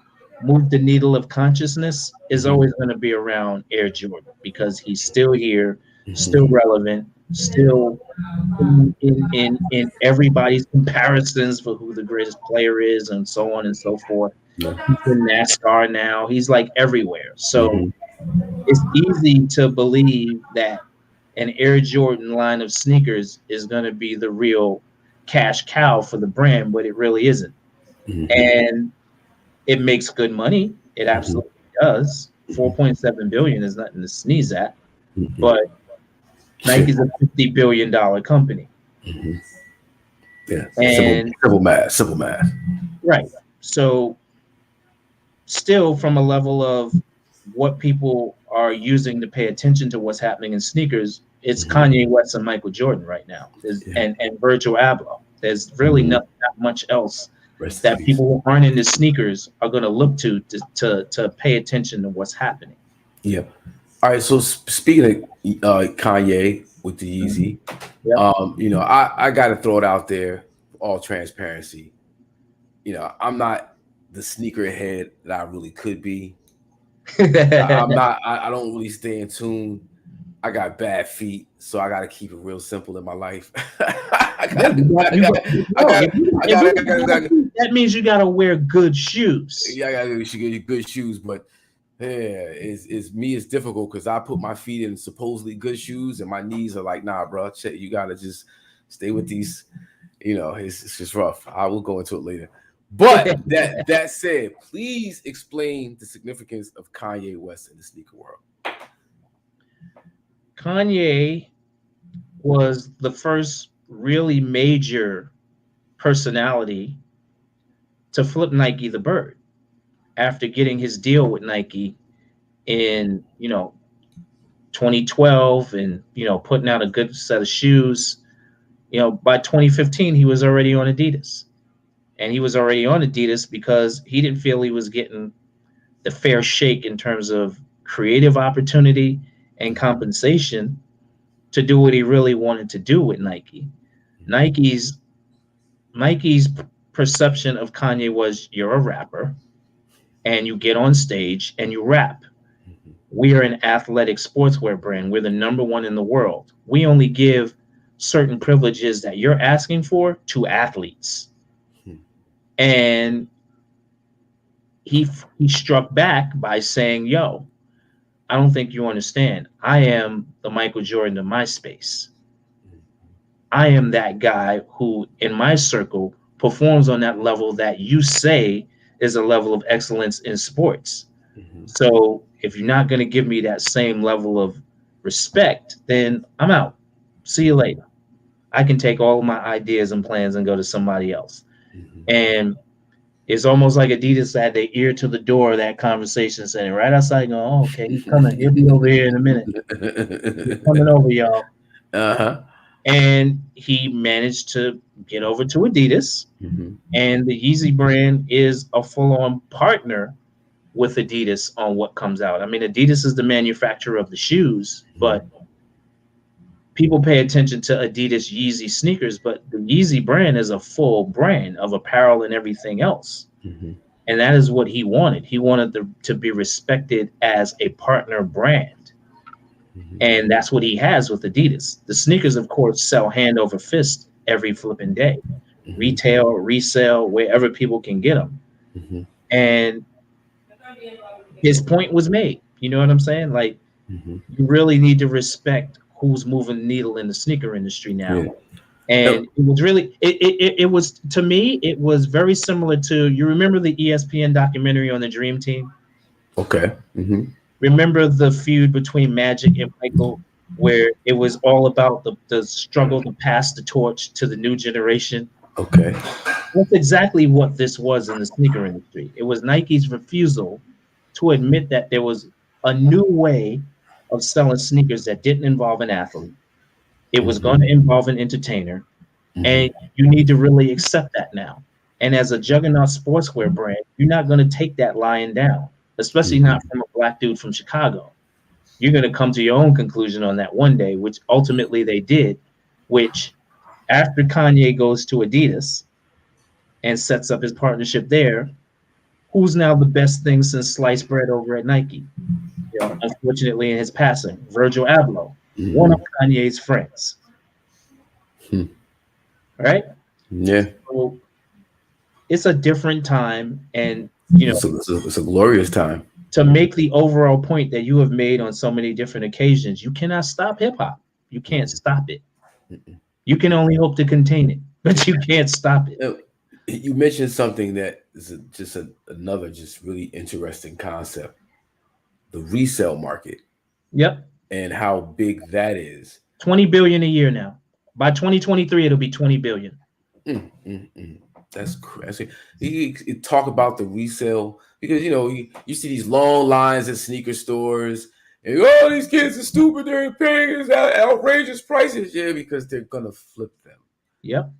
move the needle of consciousness is always going to be around Air Jordan because he's still here, still relevant, still in everybody's comparisons for who the greatest player is and so on and so forth. Yeah. He's in NASCAR now. He's like everywhere. So Mm-hmm. it's easy to believe that an Air Jordan line of sneakers is going to be the real cash cow for the brand, but it really isn't. Mm-hmm. And it makes good money. It absolutely does. 4.7 billion is nothing to sneeze at, but Nike's a $50 billion company. Mm-hmm. Yeah, And simple math. right. So still from a level of what people are using to pay attention to what's happening in sneakers, it's Kanye West and Michael Jordan right now. And Virgil Abloh. There's really not much else that people who aren't into sneakers are going to look to pay attention to what's happening. Yeah. All right. So speaking of Kanye with the Yeezy, I got to throw it out there, all transparency. I'm not the sneakerhead that I really could be. I'm not. I don't really stay in tune. I got bad feet, so I got to keep it real simple in my life. That means you got to wear good shoes. Yeah, I got to get good shoes, but it's me. It's difficult because I put my feet in supposedly good shoes, and my knees are like, nah, bro. You got to just stay with these. It's just rough. I will go into it later. But that said, please explain the significance of Kanye West in the sneaker world. Kanye was the first really major personality to flip Nike the bird after getting his deal with Nike in 2012 and putting out a good set of shoes. By 2015 he was already on Adidas. And he was already on Adidas because he didn't feel he was getting the fair shake in terms of creative opportunity and compensation to do what he really wanted to do with Nike. Nike's perception of Kanye was, you're a rapper and you get on stage and you rap. We are an athletic sportswear brand. We're the number one in the world. We only give certain privileges that you're asking for to athletes. And he struck back by saying, yo, I don't think you understand. I am the Michael Jordan of my space. I am that guy who, in my circle, performs on that level that you say is a level of excellence in sports. So if you're not going to give me that same level of respect, then I'm out. See you later. I can take all of my ideas and plans and go to somebody else. And it's almost like Adidas had their ear to the door of that conversation, saying right outside, going, oh, okay, he's coming. He'll be over here in a minute. He's coming over, y'all. And he managed to get over to Adidas. And the Yeezy brand is a full-on partner with Adidas on what comes out. I mean, Adidas is the manufacturer of the shoes, but people pay attention to Adidas Yeezy sneakers, but the Yeezy brand is a full brand of apparel and everything else. And that is what he wanted. He wanted to be respected as a partner brand. And that's what he has with Adidas. The sneakers, of course, sell hand over fist every flipping day. Retail, resale, wherever people can get them. And his point was made. You know what I'm saying? Like, Mm-hmm. you really need to respect who's moving the needle in the sneaker industry now. Yeah. And it was really, it was, to me, it was very similar to, you remember the ESPN documentary on the Dream Team? Okay. Mm-hmm. Remember the feud between Magic and Michael, where it was all about the struggle to pass the torch to the new generation? Okay. That's exactly what this was in the sneaker industry. It was Nike's refusal to admit that there was a new way of selling sneakers that didn't involve an athlete. It was going Mm-hmm. to involve an entertainer, Mm-hmm. and you need to really accept that now. And as a juggernaut sportswear brand, you're not going to take that lying down, especially Mm-hmm. not from a black dude from Chicago. You're going to come to your own conclusion on that one day, which ultimately they did, which after Kanye goes to Adidas and sets up his partnership there, who's now the best thing since sliced bread over at Nike? Unfortunately, in his passing, Virgil Abloh, one Mm-hmm. of Kanye's friends. Hmm. Right? Yeah. So it's a different time, and It's a glorious time. to make the overall point that you have made on so many different occasions, you cannot stop hip hop. You can't Mm-hmm. stop it. Mm-hmm. You can only hope to contain it, but you can't stop it. You mentioned something that is another just really interesting concept: the resale market Yep. and how big that is. 20 billion a year now. By 2023, it'll be 20 billion. Mm, mm, mm. That's crazy. You talk about the resale because you see these long lines at sneaker stores, and these kids are stupid. They're paying these outrageous prices. Yeah, because they're gonna flip them, Yep.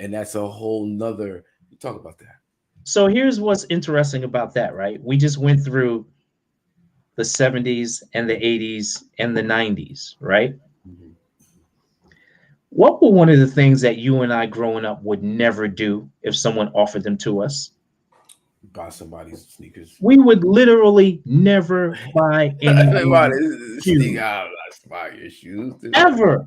and that's a whole nother. You talk about that. So here's what's interesting about that, right? We just went through the 70s and the 80s and the 90s, right? Mm-hmm. What were one of the things that you and I growing up would never do if someone offered them to us? Buy somebody's sneakers. We would literally never buy anyone's Everybody sneak shoes out. Buy your shoes. ever,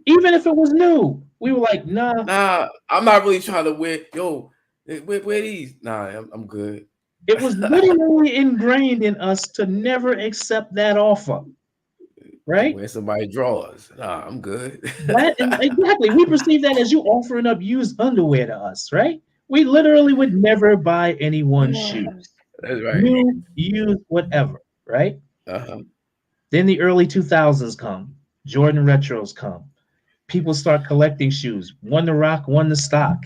even if it was new. We were like, nah. Nah, I'm not really trying to wear. Yo, wear these. Nah, I'm good. It was literally ingrained in us to never accept that offer, right? Wear somebody drawers. Nah, I'm good. That is exactly. We perceive that as you offering up used underwear to us, right? We literally would never buy anyone's shoes, That's right. new, used, whatever, right? Uh-huh. Then the early 2000s come, Jordan retros come. People start collecting shoes, one to rock, one to stock,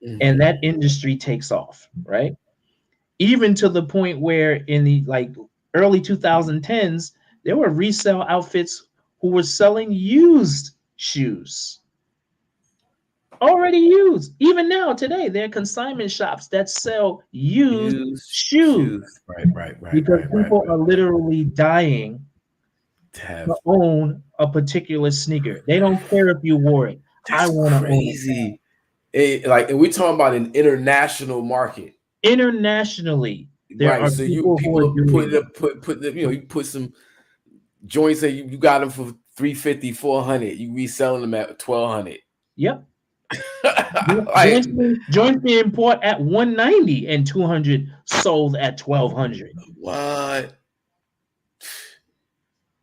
and Mhm. that industry takes off, right? Even to the point where in the early 2010s, there were resale outfits who were selling used shoes, already used. Even now, today, there are consignment shops that sell used Use shoes shoes. because people are Right. literally dying To to have own a particular sneaker. They don't care if you wore it. I that's want to own it. crazy. And we're talking about an international market. Internationally, there Right. are So you people who are people are doing putting it. up put the you put some joints that you got them for 350, 400. You reselling them at 1200. Yep. Like Joints being bought at 190 and 200 sold at 1200. what?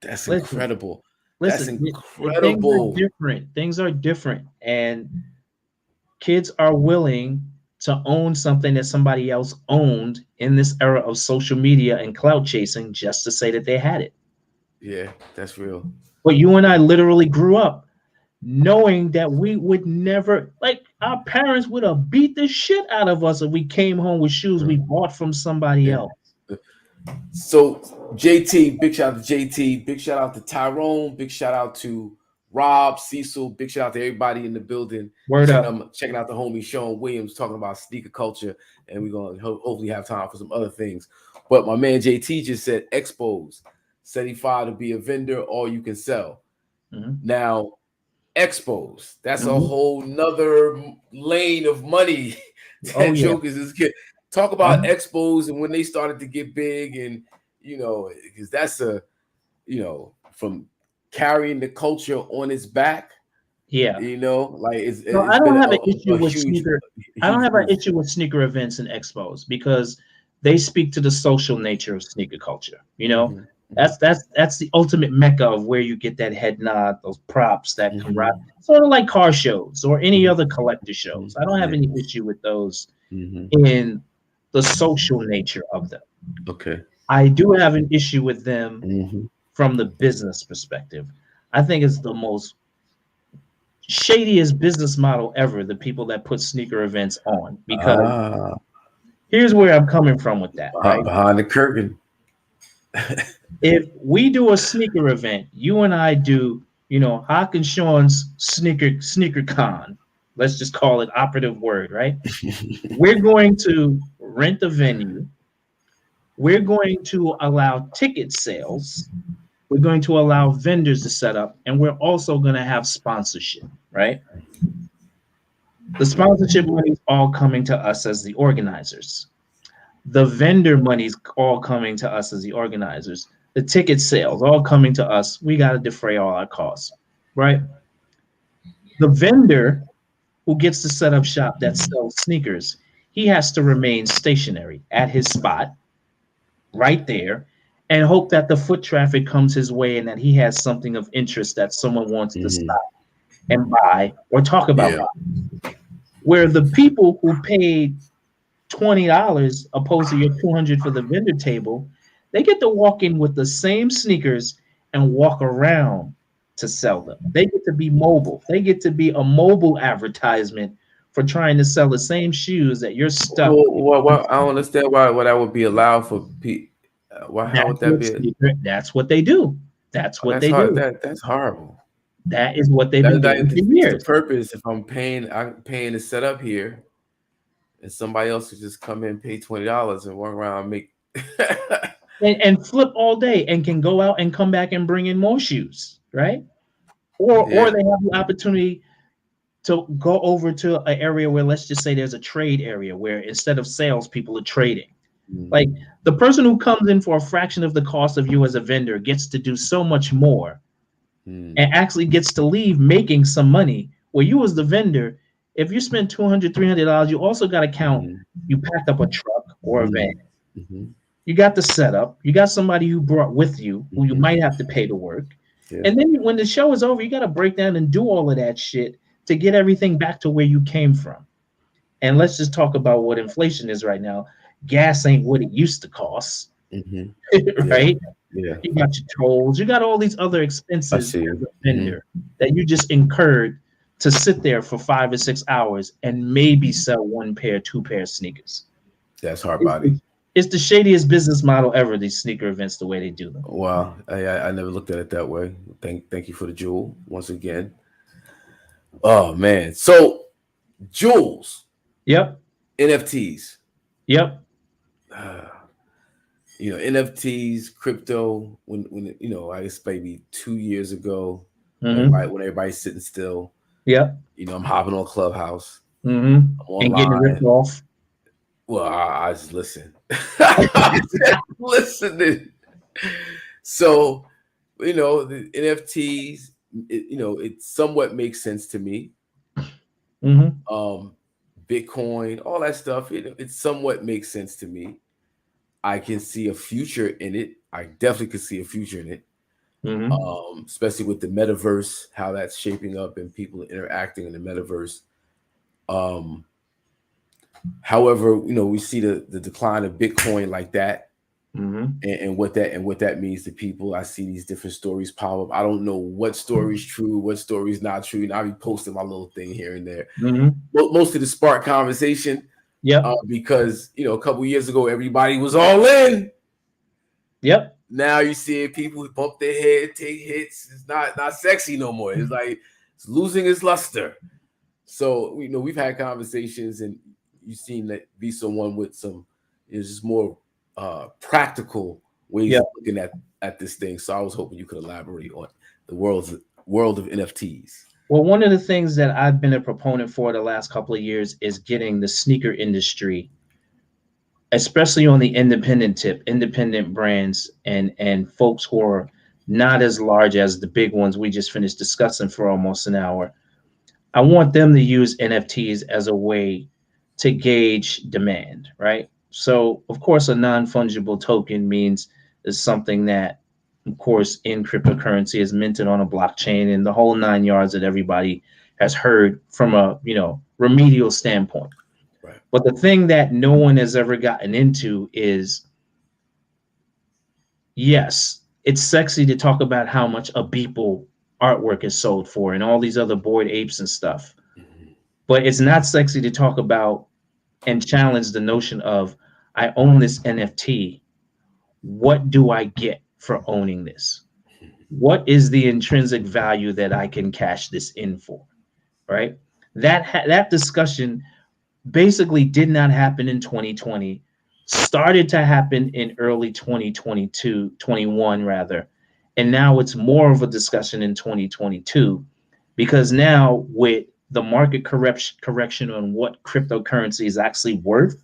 That's Listen, incredible. That's listen, things are incredible. different. Things are different. And kids are willing to own something that somebody else owned in this era of social media and clout chasing just to say that they had it. Yeah, that's real. But you and I literally grew up knowing that we would never, like, our parents would have beat the shit out of us if we came home with shoes we bought from somebody Yeah. else. So JT, big shout out to JT, big shout out to Tyrone, big shout out to Rob, Cecil, big shout out to everybody in the building. Word up. Checking out the homie Sean Williams talking about sneaker culture, and we're gonna hopefully have time for some other things. But my man JT just said expos, 75 to be a vendor, or you can sell. Mhm. Now, expos, that's a Mhm. whole nother lane of money Oh that yeah. jokers is get. Talk about Uh-huh. expos and when they started to get big, and because that's from carrying the culture on its back, Yeah. like So it's I been don't have an issue a with huge sneaker. I don't huge have an movement. issue with sneaker events and expos because they speak to the social nature of sneaker culture. Mhm. That's the ultimate mecca of where you get that head nod, those props, that camaraderie. Mhm. Sort of like car shows or any Mhm. other collector shows. Mhm. I don't have Yeah. any issue with those Mhm. in the social nature of them. Okay. I do have an issue with them Mhm. from the business perspective. I think it's the most shadiest business model ever, the people that put sneaker events on. Because Ah, here's where I'm coming from with that, right? behind the curtain. If we do a sneaker event, you and I do, Hawk and Sean's sneaker con. Let's just call it operative word, right? We're going to rent a venue. We're going to allow ticket sales. We're going to allow vendors to set up, and we're also going to have sponsorship, right? The sponsorship money is all coming to us as the organizers. The vendor money's all coming to us as the organizers. The ticket sales all coming to us. We got to defray all our costs, right? The vendor who gets to set up shop that sells sneakers, he has to remain stationary at his spot right there and hope that the foot traffic comes his way and that he has something of interest that someone wants to Mhm. stop and buy or talk about Yeah. buying. Where the people who paid $20 opposed to your 200 for the vendor table, they get to walk in with the same sneakers and walk around to sell them. They get to be mobile. They get to be a mobile advertisement for trying to sell the same shoes that you're stuck. I don't understand why that would be allowed for people. Why? How would that be? That's what they do. That's Oh, what that's they hard. do. That's horrible. That is what they've been That doing for defeats the years. purpose. If I'm paying to set up here, and somebody else could just come in, pay $20, and walk around and make. And flip all day and can go out and come back and bring in more shoes, right? Or Yeah. they have the opportunity to go over to an area where, let's just say, there's a trade area where instead of sales, people are trading. Mm, Like the person who comes in for a fraction of the cost of you as a vendor gets to do so much more mm, and actually gets to leave making some money. Where you as the vendor, if you spend $200, $300, you also got to count. mm, You packed up a truck or a van. mm, mhm, You got the setup. You got somebody you brought with you who you mhm. might have to pay to work. Yeah. And then when the show is over, you got to break down and do all of that shit to get everything back to where you came from. And let's just talk about what inflation is right now. Gas ain't what it used to cost, Mhm. Yeah. right? Yeah. You got your tolls, you got all these other I expenses see. as a Mhm. vendor that you just incurred to sit there for 5 or 6 hours and maybe sell one pair, two pair of sneakers. That's hard It's body. the, it's the shadiest business model ever, these sneaker events, the way they do them. Wow. I never looked at it that way. Thank you for the jewel once again. Oh man. So jewels, Yep. NFTs. Yep. Uh, NFTs, crypto. When I guess maybe 2 years ago, Mm-hmm. when everybody's sitting still. Yep. I'm hopping on Clubhouse. Mm-hmm. I'm And getting ripped online. off. Well, I just listen. I just listening. So, the NFTs, it somewhat makes sense to me. Mm-hmm. Um, Bitcoin, all that stuff, it somewhat makes sense to me. I can see a future in it. I definitely could see a future in it. Mm-hmm. Especially with the metaverse, how that's shaping up and people interacting in the metaverse. Um, However, we see the decline of Bitcoin like that, Mm-hmm. and what that means to people. I see these different stories pop up. I don't know what story is true, what story is not true. And I'll be posting my little thing here and there. Mm-hmm. Most of the spark conversation, Yep. because a couple years ago everybody was all in. Yep. Now you see people who bump their head, take hits. It's not sexy no more. It's like it's losing its luster. So we've had conversations, and you've seen that be someone with some just more practical ways Yep. of looking at this thing. So I was hoping you could elaborate on the world of NFTs. Well, one of the things that I've been a proponent for the last couple of years is getting the sneaker industry, especially on the independent tip, independent brands and folks who are not as large as the big ones we just finished discussing for almost an hour. I want them to use NFTs as a way to gauge demand, right? So, of course, a non-fungible token means is something that, of course, in cryptocurrency is minted on a blockchain and the whole nine yards that everybody has heard from a, remedial standpoint. Right. But the thing that no one has ever gotten into is, yes, it's sexy to talk about how much a Beeple artwork is sold for and all these other Bored Apes and stuff. Mm-hmm. But it's not sexy to talk about and challenge the notion of, I own this NFT. What do I get for owning this? What is the intrinsic value that I can cash this in for? Right? That discussion basically did not happen in 2020, started to happen in early 2022, 21 rather. And now it's more of a discussion in 2022 because now with the market correction on what cryptocurrency is actually worth,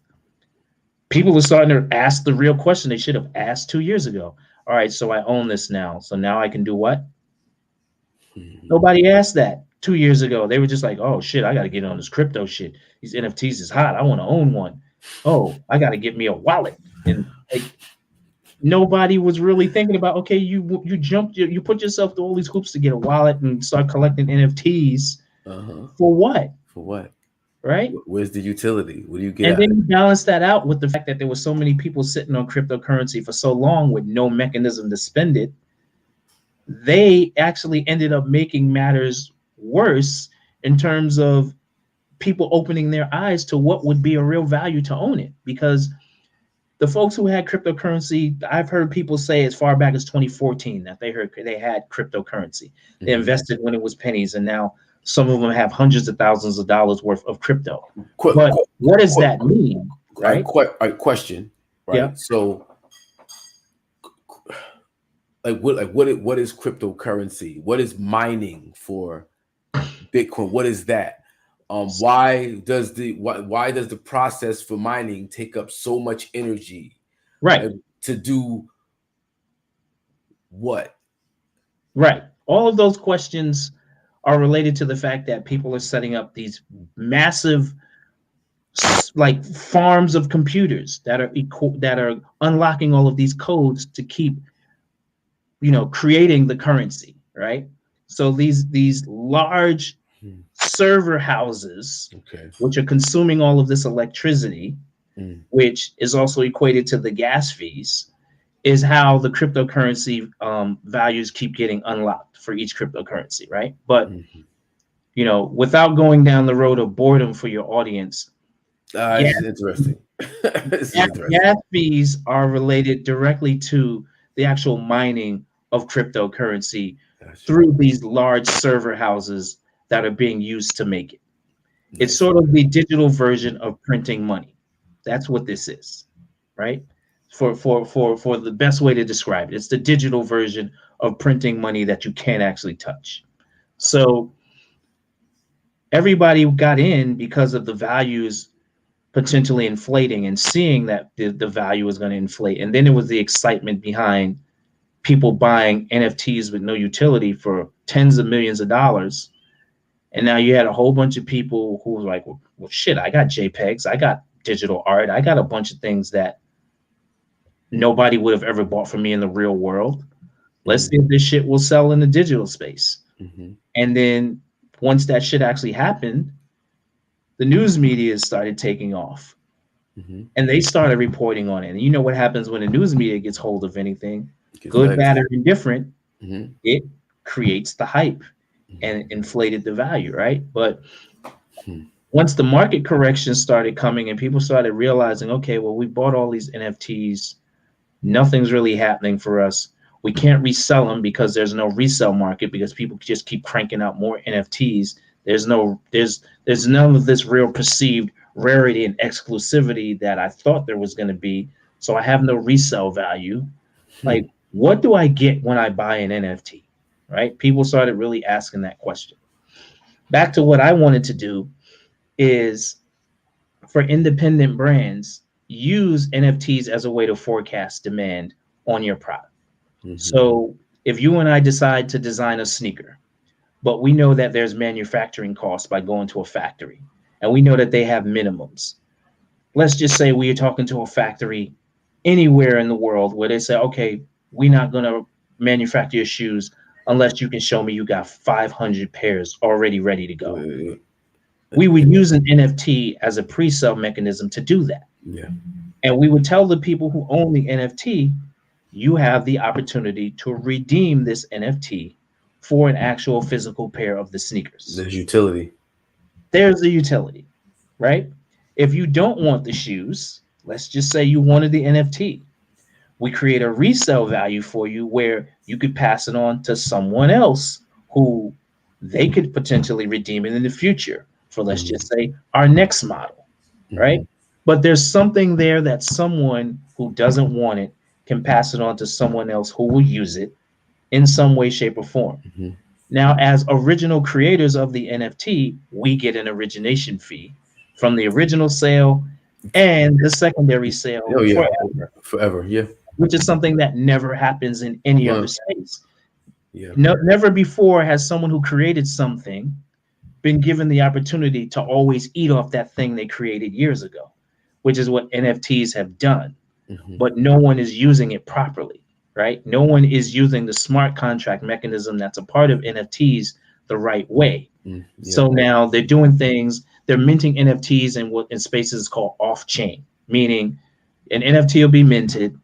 people are starting to ask the real question they should have asked 2 years ago. All right, so I own this now. So now I can do what? Mm-hmm. Nobody asked that 2 years ago. They were just like, oh shit, I got to get on this crypto shit. These NFTs is hot. I want to own one. Oh, I got to get me a wallet. And like, nobody was really thinking about, okay, you put yourself through all these hoops to get a wallet and start collecting NFTs Uh-huh. for what? For what? Right? Where's the utility? What do you get And out then of you it? balance that out with the fact that there were so many people sitting on cryptocurrency for so long with no mechanism to spend it. They actually ended up making matters worse in terms of people opening their eyes to what would be a real value to own it. Because the folks who had cryptocurrency, I've heard people say as far back as 2014 that they had cryptocurrency. They Mm-hmm. invested when it was pennies, and now some of them have hundreds of thousands of dollars worth of crypto. Qu- But qu- what does qu- that mean, right? Question. Right. Yeah. So, what is cryptocurrency? What is mining for Bitcoin? What is that? Why does the process for mining take up so much energy? Right. To do what? Right. All of those questions are related to the fact that people are setting up these massive like farms of computers that are unlocking all of these codes to keep creating the currency, right? So these large server houses, Okay. which are consuming all of this electricity, which is also equated to the gas fees, is how the cryptocurrency values keep getting unlocked for each cryptocurrency, right? But without going down the road of boredom for your audience, This is interesting. gas fees are related directly to the actual mining of cryptocurrency through these large server houses that are being used to make it. It's sort of the digital version of printing money. That's what this is, right? For the best way to describe it, it's the digital version of printing money that you can't actually touch. So everybody got in because of the values potentially inflating and seeing that the value was going to inflate. And then it was the excitement behind people buying NFTs with no utility for tens of millions of dollars. And now you had a whole bunch of people who were like, well, shit, I got JPEGs, I got digital art, I got a bunch of things that nobody would have ever bought from me in the real world. Let's see if this shit will sell in the digital space. Mm-hmm. And then once that shit actually happened, the news media started taking off. Mm-hmm. And they started reporting on it. And you know what happens when the news media gets hold of anything, good, legs. Bad, or indifferent, it creates the hype and inflated the value, right? But once the market correction started coming and people started realizing, okay, well, we bought all these NFTs, nothing's really happening for us. We can't resell them because there's no resale market because people just keep cranking out more NFTs. There's none of this real perceived rarity and exclusivity that I thought there was going to be. So I have no resale value. Like, what do I get when I buy an NFT? Right? People started really asking that question. Back to what I wanted to do is for independent brands, use NFTs as a way to forecast demand on your product. Mm-hmm. So if you and I decide to design a sneaker, but we know that there's manufacturing costs by going to a factory, and we know that they have minimums. let's just say we are talking to a factory anywhere in the world where they say, okay, we're not going to manufacture your shoes unless you can show me you got 500 pairs already ready to go. Uh, We would use an NFT as a pre-sale mechanism to do that. yeah. And we would tell the people who own the NFT, you have the opportunity to redeem this NFT for an actual physical pair of the sneakers. There's utility. There's the utility, right? If you don't want the shoes, let's just say you wanted the NFT, we create a resale value for you where you could pass it on to someone else who they could potentially redeem it in the future for, let's just say, our next model, right? But there's something there that someone who doesn't want it can pass it on to someone else who will use it in some way, shape, or form. Now, as original creators of the NFT, we get an origination fee from the original sale and the secondary sale Oh yeah, forever, forever. Yeah, which is something that never happens in any other space. yeah. No, never before has someone who created something been given the opportunity to always eat off that thing they created years ago, which is what NFTs have done. But no one is using it properly, right? No one is using the smart contract mechanism that's a part of NFTs the right way. Yeah. So now they're doing things, they're minting NFTs in what in spaces called off-chain, meaning an NFT will be minted,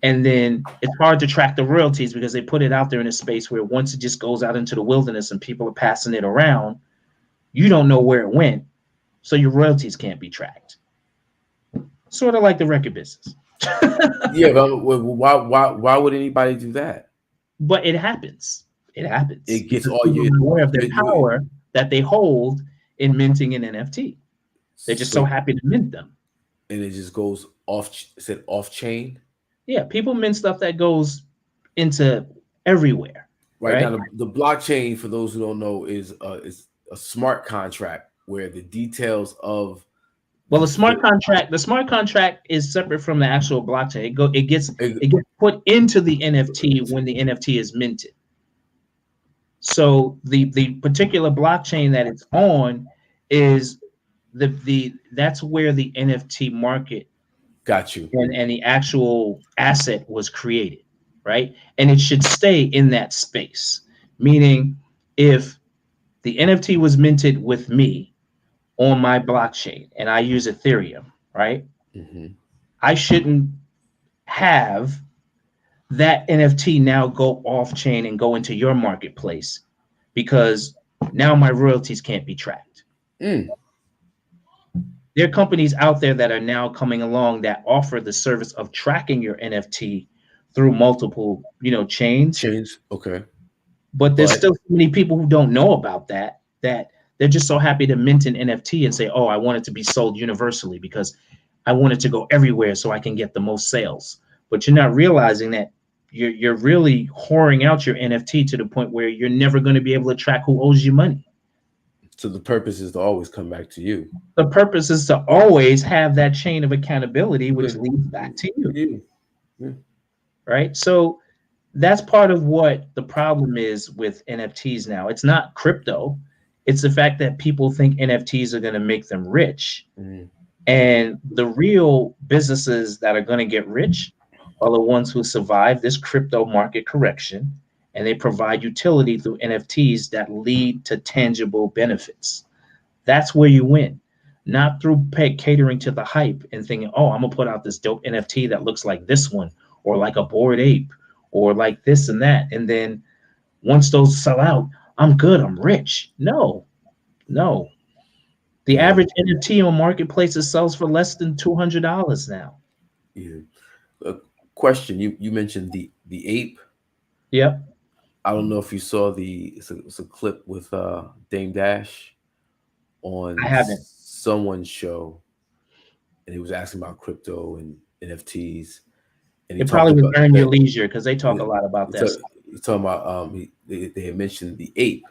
and then it's hard to track the royalties because they put it out there in a space where once it just goes out into the wilderness and people are passing it around, you don't know where it went, so your royalties can't be tracked. Sort of like the record business. Yeah, but why would anybody do that? But it happens. It happens. It gets Because all people you are aware of their power that they hold in minting an NFT. They're just so happy to mint them. And it just goes off. Said off chain. Yeah, people mint stuff that goes into everywhere. Right now, the blockchain, for those who don't know, is a smart contract where the details of the smart contract is separate from the actual blockchain. It gets put into the NFT when the NFT is minted. So the particular blockchain that it's on is that's where the NFT market got you and the actual asset was created, right? And it should stay in that space. Meaning, if the NFT was minted with me on my blockchain and I use Ethereum, right? I shouldn't have that NFT now go off chain and go into your marketplace because now my royalties can't be tracked. There are companies out there that are now coming along that offer the service of tracking your NFT through multiple, chains. Okay. But there's still so many people who don't know about that they're just so happy to mint an NFT and say, oh, I want it to be sold universally because I want it to go everywhere so I can get the most sales. But you're not realizing that you're really whoring out your NFT to the point where you're never going to be able to track who owes you money. So the purpose is to always come back to you. The purpose is to always have that chain of accountability, which leads back to you. Yeah. Right? So that's part of what the problem is with NFTs now. It's not crypto. It's the fact that people think NFTs are going to make them rich. And the real businesses that are going to get rich are the ones who survive this crypto market correction, and they provide utility through NFTs that lead to tangible benefits. That's where you win, not through catering to the hype and thinking, oh, I'm going to put out this dope NFT that looks like this one, or like a Bored Ape, or like this and that. And then once those sell out, I'm good, I'm rich. No. The average NFT on marketplaces sells for less than $200 now. Yeah. Question: You mentioned the ape. Yep. I don't know if you saw it's a clip with Dame Dash on someone's show, and he was asking about crypto and NFTs. And it probably was Earn Your Leisure because they talk a lot about that. He's talking about they had mentioned the ape,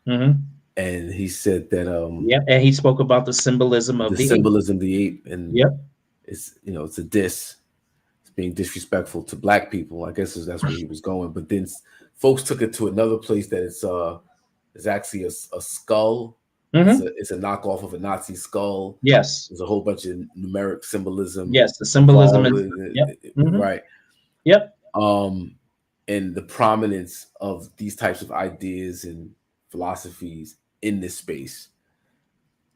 and he said that and he spoke about the symbolism of the ape, and it's it's a diss. It's being disrespectful to black people. I guess that's where he was going. But then folks took it to another place that it's actually a skull Mm-hmm. It's a knockoff of a Nazi skull. Yes. There's a whole bunch of numeric symbolism Yes. The symbolism involved and with yep. it, Mm-hmm. right? Yep. And the prominence of these types of ideas and philosophies in this space.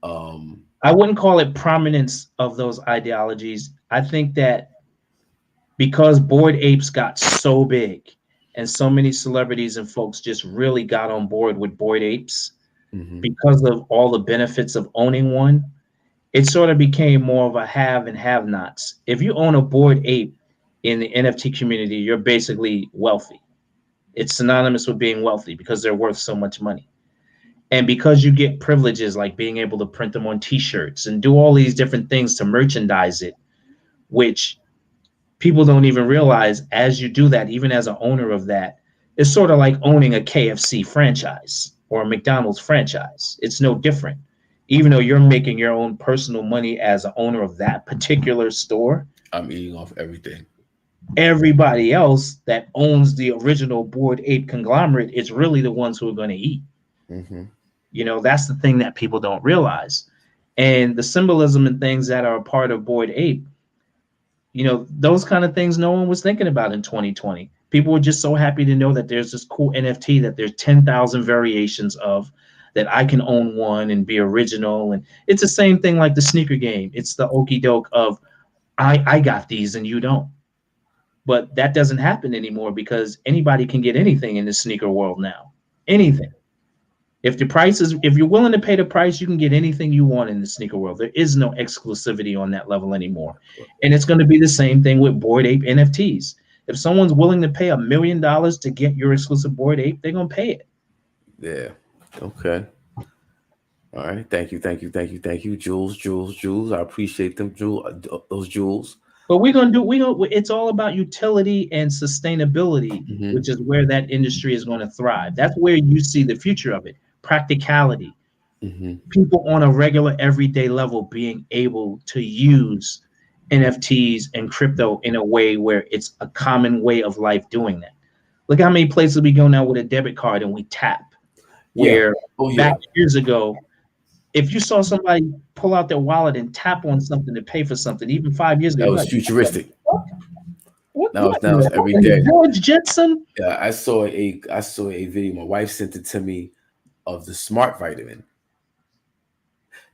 I wouldn't call it prominence of those ideologies. I think that because Bored Apes got so big and so many celebrities and folks just really got on board with Bored Apes Mm-hmm. because of all the benefits of owning one, it sort of became more of a have and have nots. If you own a Bored Ape in the NFT community, you're basically wealthy. It's synonymous with being wealthy because they're worth so much money. And because you get privileges like being able to print them on t-shirts and do all these different things to merchandise it, which people don't even realize as you do that, even as an owner of that, it's sort of like owning a KFC franchise or a McDonald's franchise. It's no different. Even though you're making your own personal money as an owner of that particular store, I'm eating off everything. everybody else that owns the original Bored Ape conglomerate is really the ones who are going to eat. Mm-hmm. That's the thing that people don't realize. And the symbolism and things that are a part of Bored Ape, those kind of things no one was thinking about in 2020. People were just so happy to know that there's this cool NFT that there's 10,000 variations of, that I can own one and be original. And it's the same thing like the sneaker game. It's the okey doke of I got these and you don't. But that doesn't happen anymore because anybody can get anything in the sneaker world now. Anything. If you're willing to pay the price, you can get anything you want in the sneaker world. There is no exclusivity on that level anymore. And it's going to be the same thing with Bored Ape NFTs. If someone's willing to pay $1 million to get your exclusive Bored Ape, they're going to pay it. Yeah. Okay. All right. Thank you. Thank you. Thank you. Thank you. Jules. I appreciate them, those jewels. But it's all about utility and sustainability, Mm-hmm. which is where that industry is going to thrive. That's where you see the future of it. Practicality. Mm-hmm. People on a regular everyday level being able to use NFTs and crypto in a way where it's a common way of life doing that. Look how many places we go now with a debit card and we tap. Yeah. Where Oh, yeah. back years ago, if you saw somebody pull out their wallet and tap on something to pay for something, even 5 years ago, That you're was like, futuristic. Now what it's every day. George Jetson? Yeah, I saw a video. My wife sent it to me of the smart vitamin.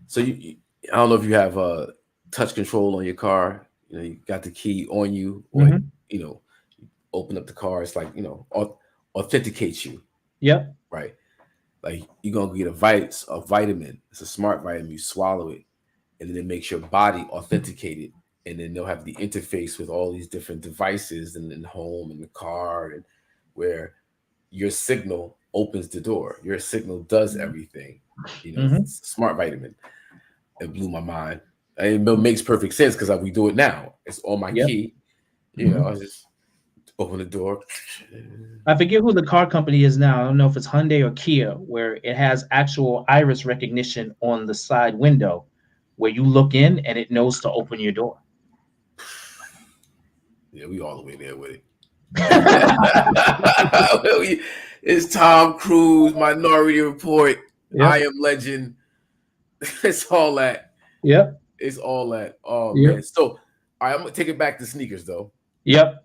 So I don't know if you have touch control on your car. You got the key on you, or Mm-hmm. open up the car. It's like authenticates you, Yep. right? Like you're gonna get a vitamin. It's a smart vitamin. You swallow it, and then it makes your body authenticated. And then they'll have the interface with all these different devices and in home and the car, and where your signal opens the door. Your signal does everything. Mm-hmm. It's a smart vitamin. It blew my mind. And it makes perfect sense because we do it now. It's on my Yep. key. Mm-hmm. I just open the door. I forget who the car company is now. I don't know if it's Hyundai or Kia, where it has actual iris recognition on the side window where you look in and it knows to open your door. Yeah, we all the way there with it. It's Tom Cruise, Minority Report, Yep. I Am Legend. It's all that. Yep. It's all that. Oh Yep. man. So all right, I'm gonna take it back to sneakers though. Yep.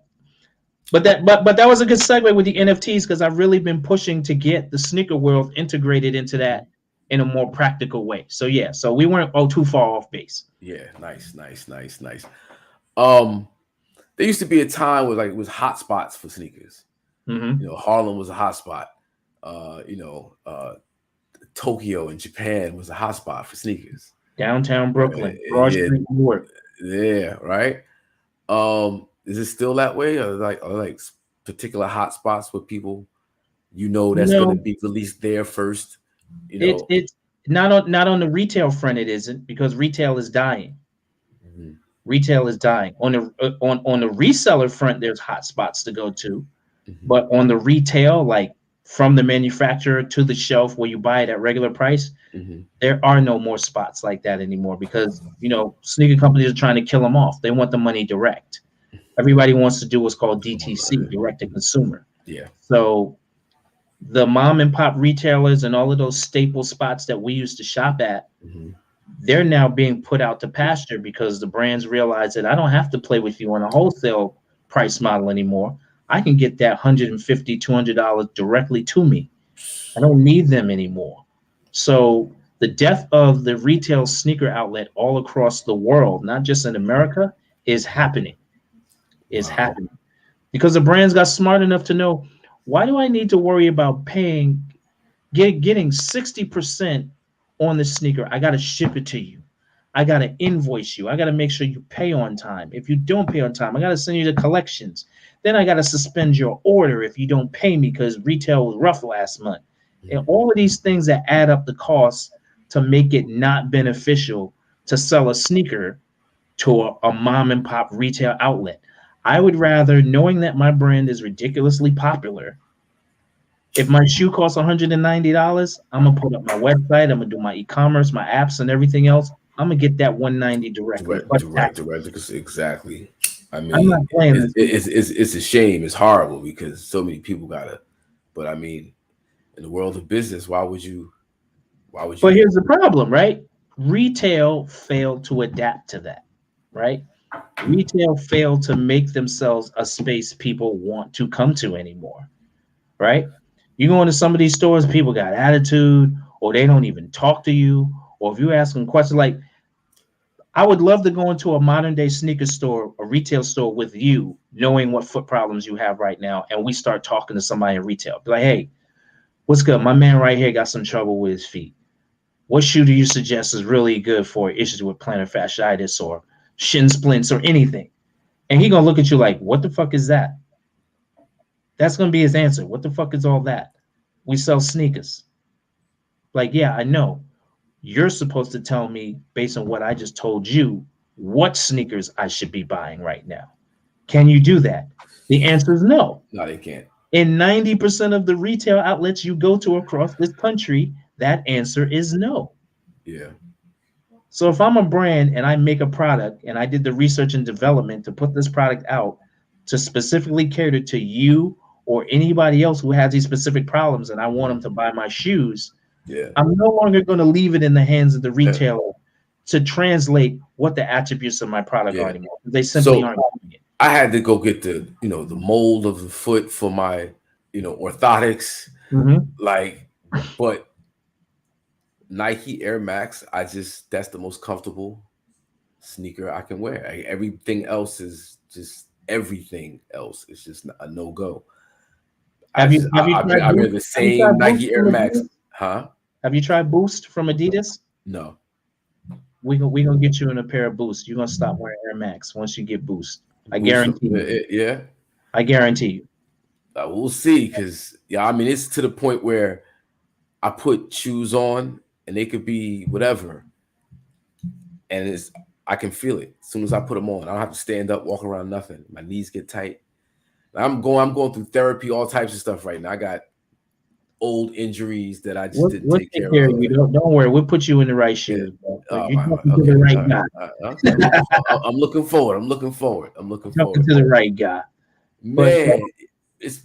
But that was a good segue with the NFTs because I've really been pushing to get the sneaker world integrated into that in a more practical way. So yeah, so we weren't too far off base. Yeah, nice. There used to be a time where it was hot spots for sneakers. Mm-hmm. Harlem was a hot spot. Tokyo in Japan was a hot spot for sneakers. Downtown Brooklyn, Broad Street, New York. Yeah, right. Is it still that way, or like particular hot spots where people that's going to be released there first? It's not on the retail front. It isn't, because retail is dying. Mm-hmm. Retail is dying. On the reseller front, there's hot spots to go to, Mm-hmm. but on the retail, like from the manufacturer to the shelf where you buy it at regular price, mm-hmm. there are no more spots like that anymore because sneaker companies are trying to kill them off. They want the money direct. Everybody wants to do what's called DTC, direct to consumer. Yeah. So the mom and pop retailers and all of those staple spots that we used to shop at, Mhm. they're now being put out to pasture because the brands realize that I don't have to play with you on a wholesale price model anymore. I can get that $150, $200 directly to me. I don't need them anymore. So the death of the retail sneaker outlet all across the world, not just in America, is happening. Is Wow. happening because the brands got smart enough to know, why do I need to worry about getting 60% on the sneaker? I got to ship it to you. I got to invoice you. I got to make sure you pay on time. If you don't pay on time, I got to send you the collections. Then I got to suspend your order if you don't pay me because retail was rough last month. And Mhm. all of these things that add up the cost to make it not beneficial to sell a sneaker to a mom and pop retail outlet. I would rather, knowing that my brand is ridiculously popular, if my shoe costs $190, I'm gonna put up my website, I'm gonna do my e-commerce, my apps, and everything else. I'm gonna get that 190 directly. But Direct. Exactly. I I'm not mean, playing this game. it's a shame. It's horrible because so many people gotta. But I mean, in the world of business, why would you? Why would But you? here's the problem, right? Retail failed to adapt to that, right? Retail failed to make themselves a space people want to come to anymore, right? You go into some of these stores, people got attitude, or they don't even talk to you, or if you ask them questions like, I would love to go into a modern day sneaker store, a retail store with you, knowing what foot problems you have right now, and we start talking to somebody in retail. Be like, hey, what's good? My man right here got some trouble with his feet. What shoe do you suggest is really good for issues with plantar fasciitis or shin splints or anything? And he gonna look at you like, what the fuck is that? That's gonna be his answer. What the fuck is all that? We sell sneakers. Like, yeah, I know. You're supposed to tell me based on what I just told you what sneakers I should be buying right now. Can you do that? The answer is no. No, they can't. In 90% of the retail outlets you go to across this country, that answer is no. Yeah. So if I'm a brand and I make a product and I did the research and development to put this product out to specifically cater to you or anybody else who has these specific problems and I want them Mhm. to buy my shoes, Yeah. I'm no longer going to leave it in the hands of the Uh, retailer to translate what the attributes of my product are yeah. anymore. They simply So aren't doing it. I had to go get the mold of the foot for my orthotics, Mhm. like, but Nike Air Max, that's the most comfortable sneaker I can wear. Everything else is just everything else is just a no go. I wear the Have you tried same Boost Nike from Air Max, Adidas? huh? Have you tried Boost from Adidas? No, We gonna get you in a pair of Boost. You're gonna stop wearing Air Max once you get Boost. I boost. guarantee you. Yeah, I guarantee you. we'll see. Cause yeah, I mean it's to the point where I put shoes on and they could be whatever, and I can feel it as soon as I put them on. I don't have to stand up, walk around, nothing. My knees get tight. I'm going through therapy, all types of stuff right now. I got old injuries that I just didn't We'll take take care care of of. you. Don't worry. We'll put you in the right Yeah. shoes, bro. But Oh you're my. talking to the Okay. right All right. guy. Okay. I'm looking forward. I'm looking Talking forward. to the right guy. But Man, it's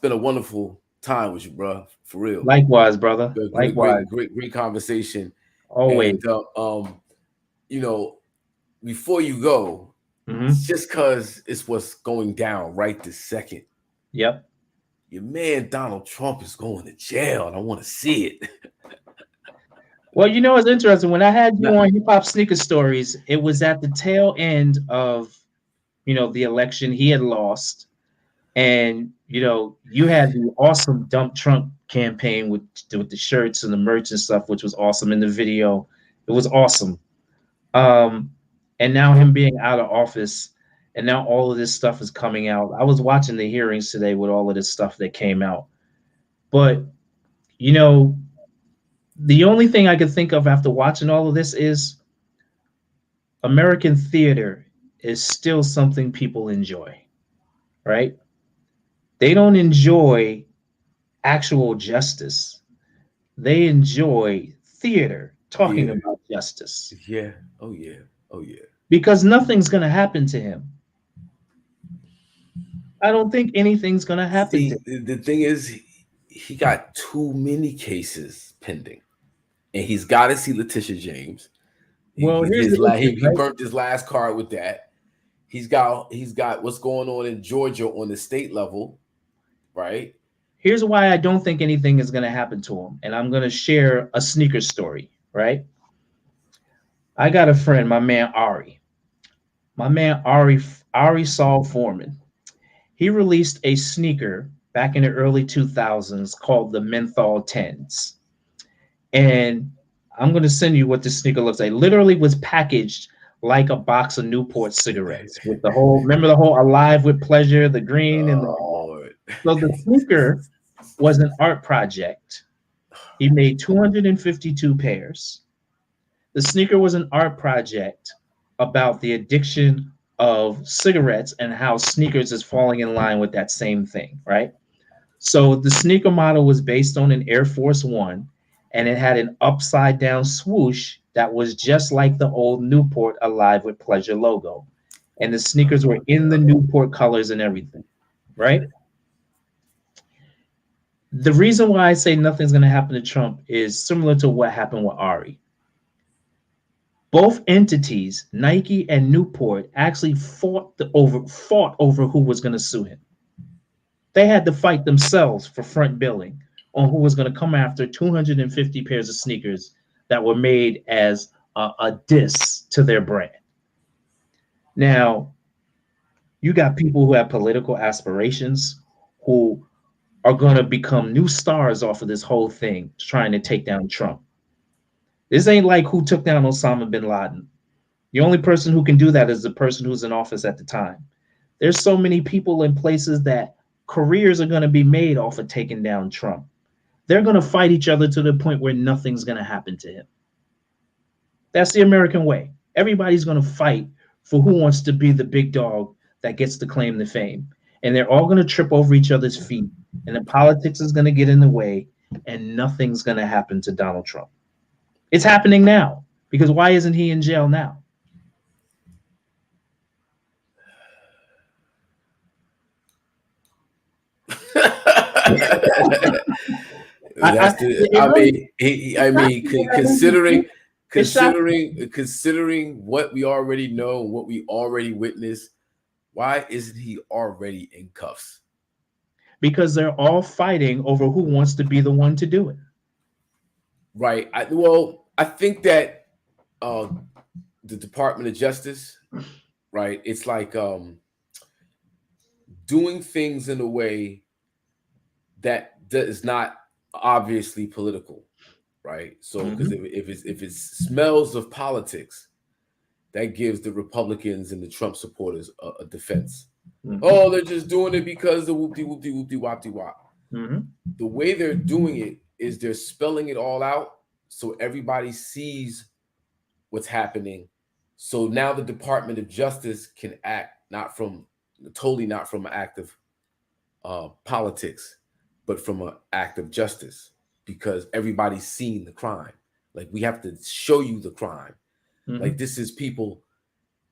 been a wonderful time with you, bro. For real. likewise, brother. Likewise. Great conversation. Always. And you know, before you go, it's Hmm. just because it's what's going down right this second. Yep. Your man Donald Trump is going to jail, and I want to see it. Well, it's interesting. When I had you Not- on Hip Hop Sneaker Stories, it was at the tail end of, the election. He had lost. And you had the awesome dump trunk campaign with the shirts and the merch and stuff, which was awesome in the video. It was awesome. Um, and now him being out of office, and now all of this stuff is coming out. I was watching the hearings today with all of this stuff that came out. But you know, the only thing I could think of after watching all of this is American theater is still something people enjoy, right? They don't enjoy actual justice. They enjoy theater talking yeah, about justice yeah, oh yeah, oh yeah. because nothing's going to happen to him. I don't think anything's going to happen to See, him. the thing is, he got too many cases pending, and he's got to see Letitia James. Well, here's the issue, He right? burnt his last card with that. He's got what's going on in Georgia on the state level, right? Here's why I don't think anything is going to happen to him, and I'm going to share a sneaker story, right? I got a friend, my man Ari. My man Ari Saul Foreman. He released a sneaker back in the early 2000s called the Menthol 10s. And I'm going to send you what this sneaker looks like. Literally was packaged like a box of Newport cigarettes with the whole, remember the whole Alive with Pleasure, the green and the. Lord. So the sneaker was an art project. He made 252 pairs. The sneaker was an art project about the addiction of cigarettes and how sneakers is falling in line with that same thing, right? So the sneaker model was based on an Air Force One, and it had an upside down swoosh that was just like the old Newport Alive with Pleasure logo. And the sneakers were in the Newport colors and everything, right? The reason why I say nothing's going to happen to Trump is similar to what happened with Ari. Both entities, Nike and Newport, actually fought over who was going to sue him. They had to fight themselves for front billing on who was going to come after 250 pairs of sneakers that were made as a diss to their brand. Now, you got people who have political aspirations who are going to become new stars off of this whole thing, trying to take down Trump. This ain't like who took down Osama bin Laden. The only person who can do that is the person who's in office at the time. There's so many people in places that careers are going to be made off of taking down Trump. They're going to fight each other to the point where nothing's going to happen to him. That's the American way. Everybody's going to fight for who wants to be the big dog that gets to claim the fame. And they're all going to trip over each other's feet. And the politics is going to get in the way. And nothing's going to happen to Donald Trump. It's happening now. Because why isn't he in jail now? Considering what we already know, what we already witnessed, why isn't he already in cuffs? Because they're all fighting over who wants to be the one to do it. Right. I think that the Department of Justice, right? It's like doing things in a way that is not obviously political, right? So because if it smells of politics, that gives the Republicans and the Trump supporters a defense. Oh, they're just doing it because the whoopty whoopty whoopty whoopty wop. The way they're doing it is they're spelling it all out so everybody sees what's happening. So now the Department of Justice can act totally not from an act of politics, but from an act of justice, because everybody's seen the crime. Like, we have to show you the crime. Like, this is people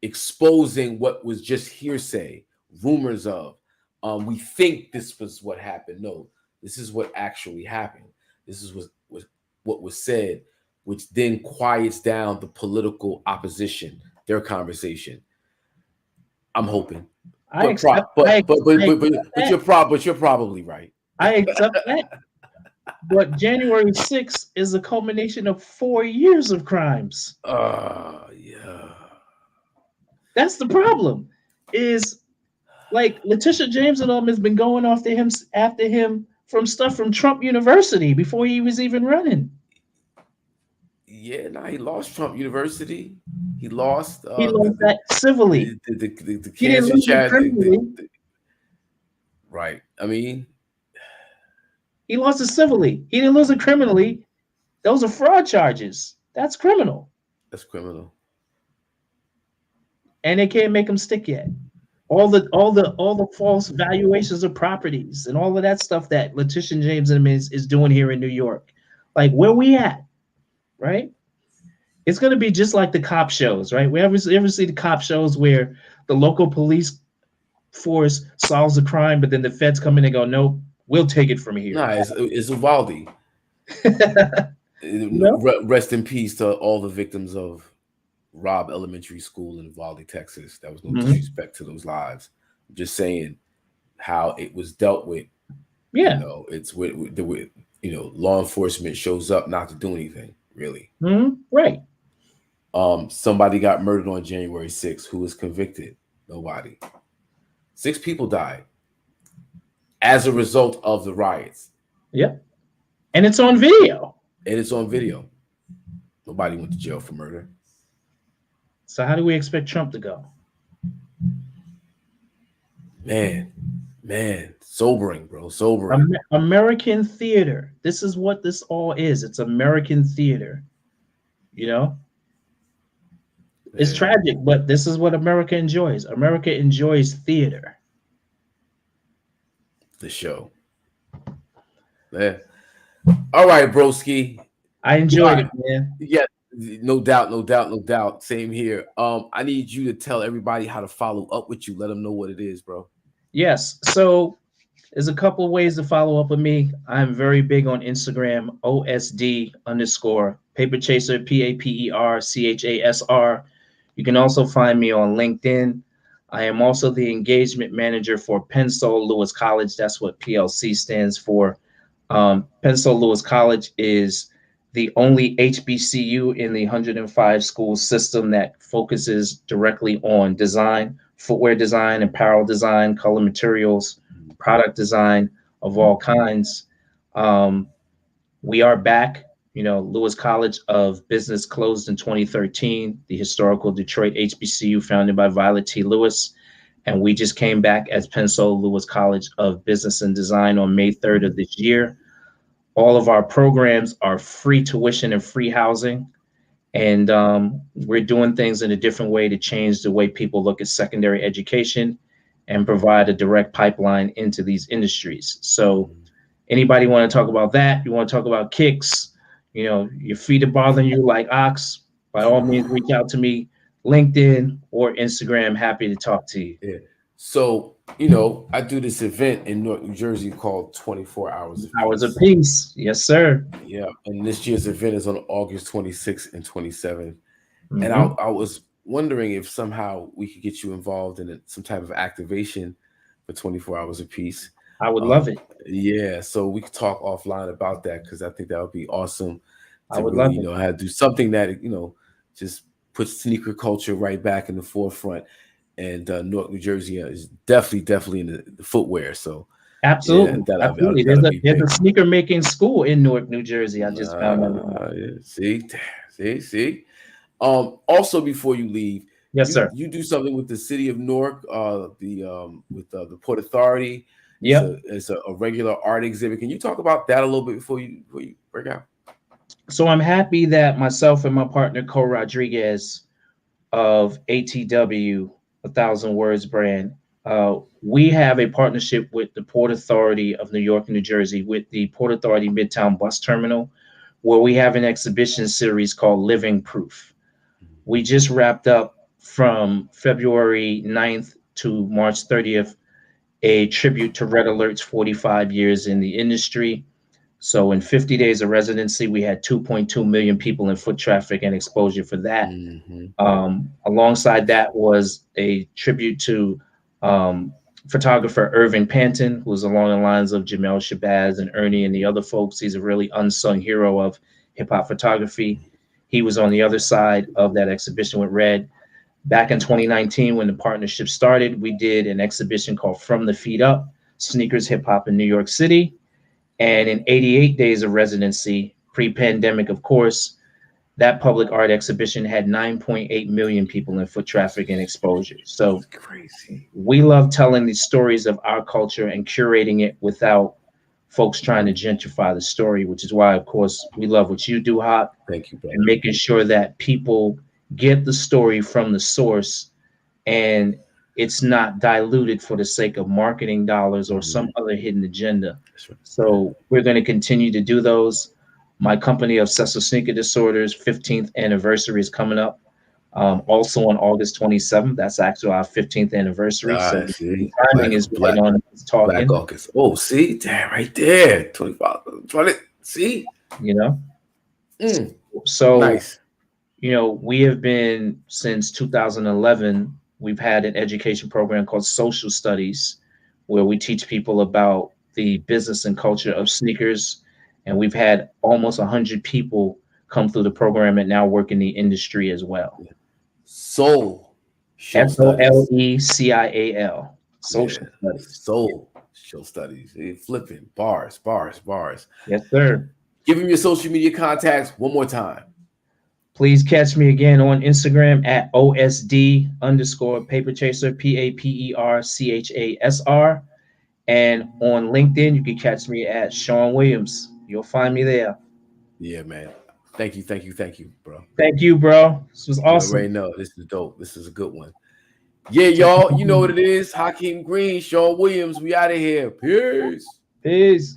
exposing what was just hearsay, rumors of. We think this was what happened. No, this is what actually happened. This is what was said, which then quiets down the political opposition, their conversation. I'm hoping. But you're probably right. I accept that. But January 6th is a culmination of 4 years of crimes. Yeah. That's the problem. Is like Letitia James and all has been going after him from stuff from Trump University before he was even running. Yeah, he lost Trump University. He lost that civilly. The cancer chat. Right. I mean, he lost it civilly. He didn't lose it criminally. Those are fraud charges. That's criminal. That's criminal. And they can't make him stick yet. All the false valuations of properties and all of that stuff that Letitia James is doing here in New York. Like, where we at? Right? It's going to be just like the cop shows, right? We ever see the cop shows where the local police force solves a crime, but then the feds come in and go, nope, We'll take it from here. Nah, it's Uvalde. You know? Rest in peace to all the victims of Robb Elementary School in Uvalde, Texas. That was no Mhm. disrespect to those lives. I'm just saying how it was dealt with. You Yeah. know, it's with law enforcement shows up not to do anything really. Right. Somebody got murdered on January 6th. Who was convicted? Nobody. 6 people died as a result of the riots, Yep. And it's on video. and it's on video. Nobody went to jail for murder. So how do we expect Trump to go? Man, man, sobering, bro, sobering. American theater. This is what this all is. It's American theater. You know, it's Man, tragic, but this is what America enjoys. America enjoys theater. the show. Yeah. All right, broski. I enjoyed Yeah, it, man. yeah, no doubt, no doubt, no doubt. Same here. I need you to tell everybody how to follow up with you. Let them know what it is, bro. Yes. So there's a couple of ways to follow up with me. I'm very big on Instagram, OSD underscore paper chaser, PAPERCHASR. You can also find me on LinkedIn. I am also the engagement manager for Pensole Lewis College. That's what PLC stands for. Pensole Lewis College is the only HBCU in the 105 school system that focuses directly on design, footwear design, apparel design, color materials, product design of all kinds. Um, we are back. You know, Lewis College of Business closed in 2013, the historical Detroit HBCU founded by Violet T. Lewis. And we just came back as Pensole Lewis College of Business and Design on May 3rd of this year. All of our programs are free tuition and free housing. And we're doing things in a different way to change the way people look at secondary education and provide a direct pipeline into these industries. So anybody want to talk about that? You want to talk about kicks? You know, your feet are bothering you like ox? By all means, reach out to me, LinkedIn or Instagram. Happy to talk to you. Yeah. So, I do this event in Newark, New Jersey called 24 Hours of Hours of Peace. peace. Yes, sir. Yeah. And this year's event is on August 26th and 27th. And I, Hmm. I was wondering if somehow we could get you involved in some type of activation for 24 Hours of Peace. I would love Um, it. yeah. So we could talk offline about that because I think that would be awesome I to would really, love it. have to do something that, just puts sneaker culture right back in the forefront. And Newark, New Jersey is definitely in the footwear. So yeah, Absolutely. Absolutely. There's that'll a be there's big. a sneaker making school in Newark, New Jersey. I just found that out. Yeah, see. Also, before you leave, Yes, you sir. you do something with the city of Newark, the with the Port Authority. Yep. It's a regular art exhibit. Can you talk about that a little bit before you break out? So I'm happy that myself and my partner Cole Rodriguez of ATW, A Thousand Words brand, we have a partnership with the Port Authority of New York and New Jersey with the Port Authority Midtown Bus Terminal, where we have an exhibition series called Living Proof. We just wrapped up from February 9th to March 30th a tribute to Red Alert's 45 years in the industry. So in 50 days of residency, we had 2.2 million people in foot traffic and exposure for that. Mm-hmm. Alongside that was a tribute to photographer Irving Panton, who's along the lines of Jamel Shabazz and Ernie and the other folks. He's a really unsung hero of hip hop photography. He was on the other side of that exhibition with Red. Back in 2019, when the partnership started, we did an exhibition called From the Feet Up, Sneakers Hip Hop in New York City. And in 88 days of residency, pre-pandemic, of course, that public art exhibition had 9.8 million people in foot traffic and exposure. So It's crazy. we love telling these stories of our culture and curating it without folks trying to gentrify the story, which is why, of course, we love what you do, Hop, Thank you, and brother. making sure that people get the story from the source and it's not diluted for the sake of marketing dollars or some other hidden agenda. That's right. So we're going to continue to do those. My company, Obsessive Sneaker Disorders, 15th anniversary is coming up. Also on August 27th, that's actually our 15th anniversary. So the See, timing is right on us Black talking, August. Oh, see, damn, right there, 25, 20. See, you know. mm, So, nice. we have been since 2011, we've had an education program called Social Studies, where we teach people about the business and culture of sneakers. And we've had almost 100 people come through the program and now work in the industry as well. Soul show studies. SOLECIAL, Yeah, Social Studies. soul show studies. Flipping bars. Yes, sir. Give him your social media contacts one more time. Please catch me again on Instagram at OSD_Paper Chaser, PAPERCHASR. And on LinkedIn, you can catch me at Sean Williams. You'll find me there. Yeah, man. Thank you, bro. Thank you, bro. This was You awesome. already know this is dope. This is a good one. Yeah, y'all. You know what it is. Hakeem Green, Sean Williams. We out of here. Peace. Peace.